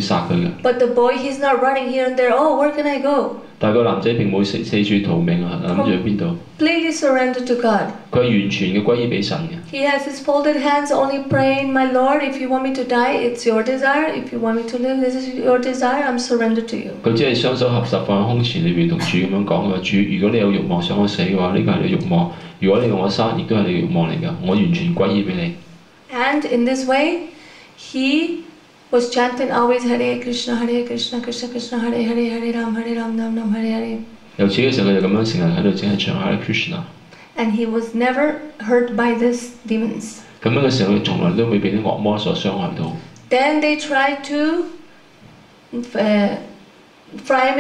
殺佢嘅。 But the boy, he's not running here and there. Oh, where can I go? 但係個男仔並冇四處逃命啊，諗住去邊度？ Completely surrendered to God. 佢係完全嘅歸依俾神嘅。 He has his folded hands, only praying, "My Lord, if you want me to die, it's your desire. If you want me to live, this is your desire. I'm surrendered to you." 佢只係雙手合十放喺胸前裏邊，同主咁樣講：佢話主，如果你有慾望想我死嘅話，呢個係你慾望；如果你要我生，亦都係你慾望嚟㗎。我完全歸依俾你。 And in this way, he was chanting always Hare Krishna, Krishna Krishna, Hare Ram, Ram Ram, Hare Hare. 由此嘅時候，佢就咁樣成日喺度淨係唱 Hare Krishna。 And he was never hurt by these demons. 咁樣嘅時候，佢從來都未被啲惡魔所傷害到。 Then they tried to fry him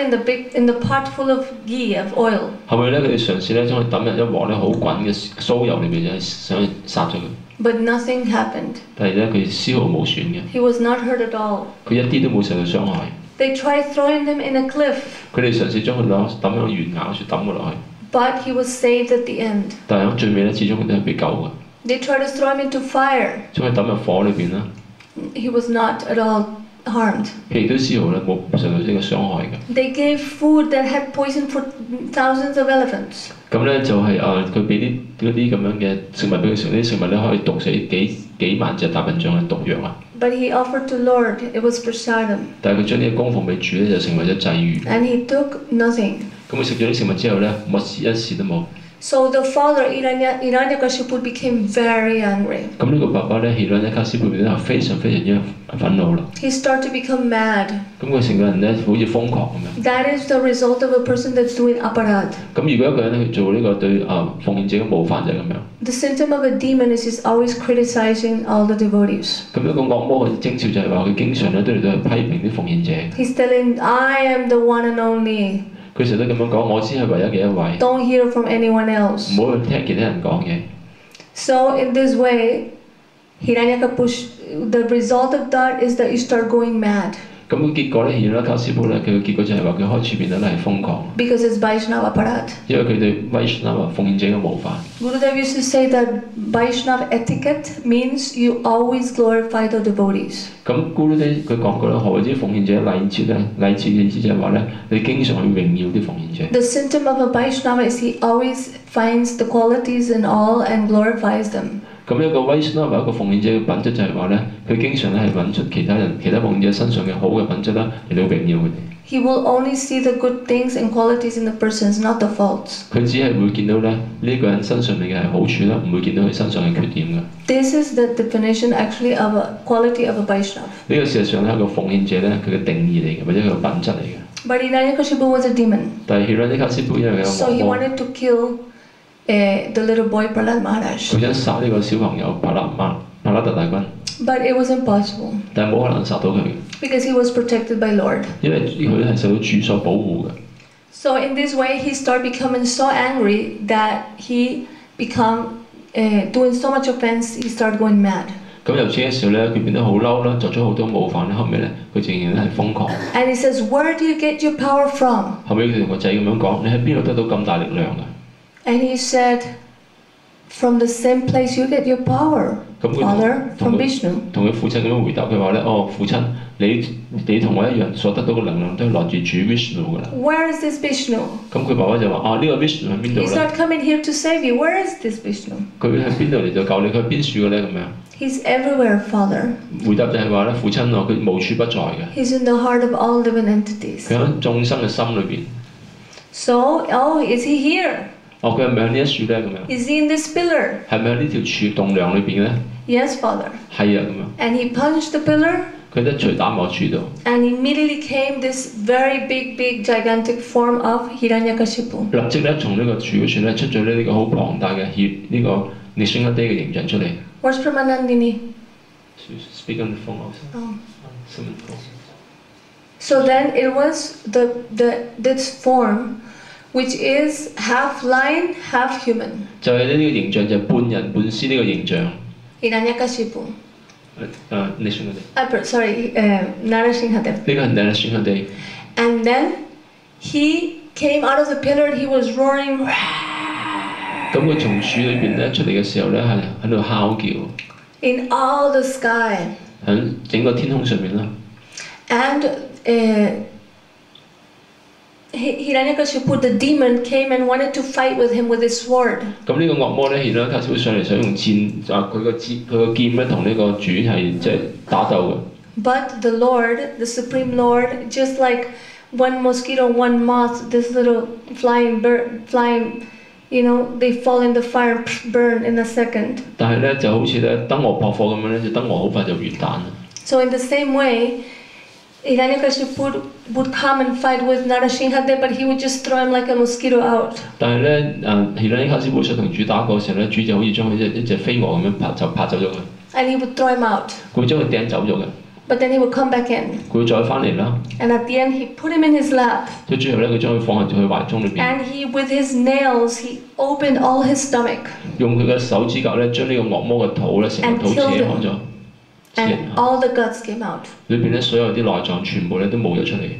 in the pot full of ghee, of oil. 後尾咧，佢哋嘗試咧將佢抌入一鑊咧好滾嘅酥油裏邊，就係想去殺咗佢。 But nothing happened. 但係咧，佢絲毫冇損嘅。 He was not hurt at all. 佢一啲都冇受到傷害。 They tried throwing him in a cliff. 佢哋嘗試將佢抌喺個懸崖處抌佢落去。 But he was saved at the end. 但係喺最尾咧，始終佢都係被救嘅。 They tried to throw him into fire. 將佢抌入火裏邊啦。 He was not at all harmed. 佢亦都絲毫咧冇受到呢個傷害嘅。 They gave food that had poison for thousands of elephants. 咁咧就係佢俾啲咁樣嘅食物俾佢食，啲食物咧可以毒死幾萬隻大笨象嘅毒藥啊！ But he offered to Lord, it was prasadam. 但係佢將呢個供奉俾主咧，就成為咗祭遇。 And he took nothing. 咁佢食咗啲食物之後咧，一時都冇。 So the father, Hiranyakashipu, became very angry. 咁呢個爸爸咧，希拉卡斯貝咧係非常之憤怒啦。 He started to become mad. 咁佢成個人咧好似瘋狂咁樣。 That is the result of a person that's doing aparad. 咁如果一個人去做呢個對奉獻者嘅冒犯就係咁樣。 The symptom of a demon is he's always criticizing all the devotees. 咁一個惡魔嘅徵兆就係話佢經常咧都嚟到去批評啲奉獻者。 He's telling, "I am the one and only. 佢成日都咁樣講，我先係唯一嘅一位。 Don't hear from anyone else." 唔好去聽其他人講嘢。 So in this way, Hiranyakashipu, the result of that is that you start going mad. 咁個結果咧，顯咗卡斯布咧，佢嘅結果就係話佢開始變得咧係瘋狂。Because it's Vaishnava Parad. 因為佢對 Vaishnava 奉獻者嘅模範。Gurudeva used to say that Vaishnava etiquette means you always glorify the devotees. 咁 Gurudeva 佢講過啦，何謂之奉獻者禮節咧？禮節嘅意思就係話咧，你經常去榮耀啲奉獻者。The symptom of a Vaishnava is he always finds the qualities in all and glorifies them. 咁一個 Vaishnava 一個奉獻者嘅品質就係話咧，佢經常咧係揾出其他奉獻者身上嘅好嘅品質啦，嚟到榮耀佢哋。He will only see the good things and qualities in the persons, not the faults. 佢只係會見到咧呢個人身上面嘅係好處啦，唔會見到佢身上嘅缺點嘅。This is the definition actually of a quality of a Vaishnava. 呢個事實上咧係個奉獻者咧佢嘅定義嚟嘅，或者佢嘅品質嚟嘅。But Hiranyakashipu was a demon. 但係 Hiranyakashipu 因為佢有 So he 惡魔， wanted to kill the little boy Prahlad Maharaj. 佢想殺呢個小朋友帕拉達大君， But it was impossible 但係冇可能殺到佢， because he was protected by Lord. 因為佢係受到主所保護嘅。So in this way, he started becoming so angry that he become doing so much offense. He started going mad. 咁由此嘅時候咧，佢變得好嬲啦，作咗好多冒犯咧，後尾咧佢仍然係瘋狂。And he says, "Where do you get your power from?" 後尾佢同個仔咁樣講：你喺邊度得到咁大力量㗎？ And he said, "From the same place you get your power, Father, from Vishnu." 同佢父親咁樣回答，佢話咧：哦，父親，你同我一樣所得到嘅能量都係來自主 Vishnu 㗎啦。Where is this Vishnu? 咁佢爸爸就話：啊，呢個 Vishnu 喺邊度 He's 咧？ not coming here to save you. Where is this Vishnu? 佢喺邊度嚟就救你？佢喺邊處嘅咧？咁樣 He's everywhere, Father. 回答就係話咧：父親啊，佢無處不在嘅， He's in the heart of all living entities. 佢喺眾生嘅心裏邊。 So, oh, is he here? 哦，佢係咪喺呢一處咧？咁樣 Is he in this pillar? 係咪喺呢條柱棟梁裏邊嘅咧？ Yes, Father. 係啊，咁樣 And he punched the pillar, 佢一錘打落柱度， and immediately came this very big, gigantic form of Hiranyakashipu. 立即咧從呢個柱嗰處咧出咗呢個好龐大嘅呢個尼星一啲嘅形象出嚟。 Where's Pramanandini? Speak on the phone also. Oh. Someone call. So then it was this form, which is half lion, half human. 就係呢個形象就係半人半獅呢個形象。 Hiranyakashipu. 尼星一啲。Sorry, Narasinghadev. 呢個係尼星一啲。 And then he came out of the pillar and he was roaring. 咁佢從柱裏邊咧出嚟嘅時候咧係喺度哮叫。 In all the sky. 喺整個天空上面啦。 And Hiranyakashipu, the demon, came and wanted to fight with him with his sword. 咁呢個惡魔咧，而家卡斯會上嚟想用劍佢個劍咧同呢個主係即係打鬥嘅。But the Lord, the Supreme Lord, just like one mosquito, one moth, this little flying bird, they fall in the fire, burn in a second. 但係咧就好似咧燈蛾撲火咁樣咧，隻燈蛾好快就完蛋啦。So in the same way, Hiranyakashipu would come and fight with Narasinghadev, but he would just throw him like a mosquito out. 但係咧Hiranyakashipu想同主打過嘅時候咧，主就好似將佢一隻飛蛾咁樣拍走咗佢。And he would throw him out. 佢會將佢掟走咗嘅。But then he would come back in. 佢會再翻嚟啦。And at the end, he put him in his lap. 即係最後咧，佢將佢放喺佢懷中裏邊。And he, with his nails, he opened all his stomach. 用佢嘅手指甲咧，將呢個惡魔嘅肚咧，成個肚扯開咗。And all the guts came out. 裏邊咧，所有啲內臟全部咧都冇咗出嚟。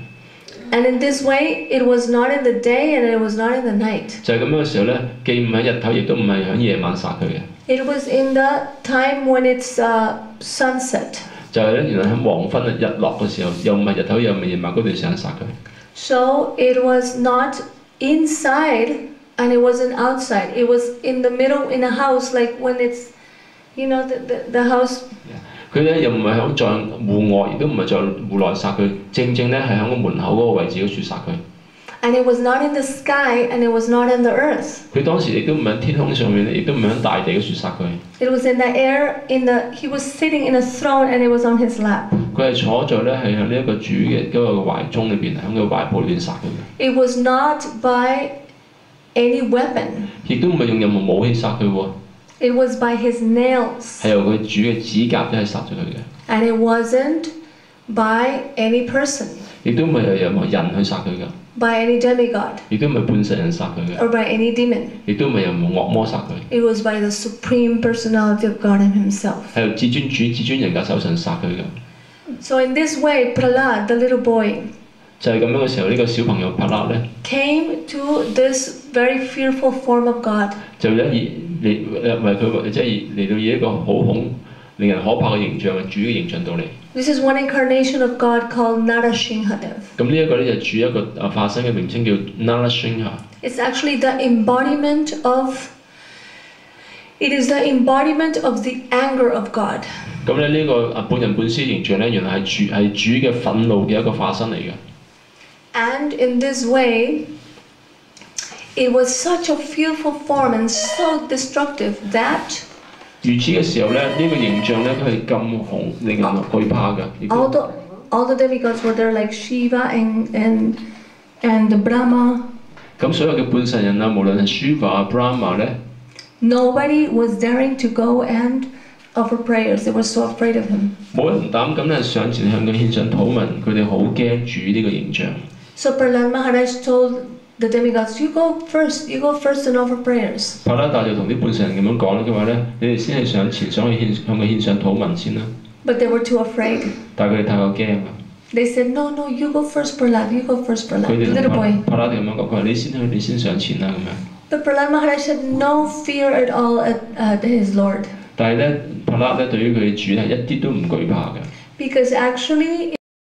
And in this way, it was not in the day and it was not in the night. 就係咁樣嘅時候咧，既唔係日頭，亦都唔係喺夜晚殺佢嘅。It was in the time when it's sunset. 就係咧，原來喺黃昏日落嘅時候，又唔係日頭，又唔係夜晚嗰段時間殺佢。So it was not inside and it wasn't outside. It was in the middle in a house, like when it's, the house. 佢咧又唔係喺在戶外，亦都唔係在戶內殺佢，正正咧係喺個門口嗰個位置嗰處殺佢。And it was not in the sky, and it was not in the earth. 佢當時亦都唔喺天空上面，亦都唔喺大地嗰處殺佢。It was in the air, he was sitting in a throne, and it was on his lap. 佢係坐在咧係喺呢一個主嘅嗰個懷中裏邊，喺佢懷抱裏邊殺佢嘅。It was not by any weapon. 亦都唔係用任何武器殺佢喎。It was by his nails. 係由佢主嘅指甲咧係殺咗佢嘅。And it wasn't by any person, 亦都唔係由任何人去殺佢㗎， by any demigod, 亦都唔係半神人殺佢嘅， or by any demon. 亦都唔係由惡魔殺佢， It was by the supreme personality of God himself. 係由至尊主、至尊人格手神殺佢嘅。 So in this way, Prahlad, the little boy, 就係咁樣嘅時候，呢個小朋友帕勒咧， came to this very fearful form of God. 就嚟為佢即係嚟到以一個好令人可怕嘅形象，主嘅形象到嚟。 This is one incarnation of God called Narasinghadev. 咁呢一個咧就主一個化身嘅名稱叫 Narasingha。 It's actually the embodiment of. It is the embodiment of the anger of God. 咁咧呢個半人半獅形象咧，原來係主嘅憤怒嘅一個化身嚟嘅。 And in this way, it was such a fearful form and so destructive that 如此嘅時候咧，呢個形象咧佢係咁令人害怕嘅。all the demigods were there, like Shiva and Brahma. 咁所有嘅半神人啊，無論係 Shiva 啊、Brahma 咧， Nobody was daring to go and offer prayers. They were so afraid of him. 冇人膽咁咧上前向佢獻上禱文，佢哋好驚主呢個形象。 So Prahlad Maharaj told the demigods, you go first and offer prayers. 帕拉達就同啲半神人咁樣講啦，佢話咧：你哋先係上前向佢獻上禱文先啦。 But they were too afraid. 但係佢哋太過驚啦。 They said, no, you go first, Prahlad. You go first, 佢 Prahlad. 哋 Little 同 boy. 帕拉達咁樣講，佢話你先上前啦咁樣。 But Prahlad Maharaj had no fear at all at his Lord. 但係咧，帕拉咧對於佢嘅主係一啲都唔懼怕嘅。 Because actually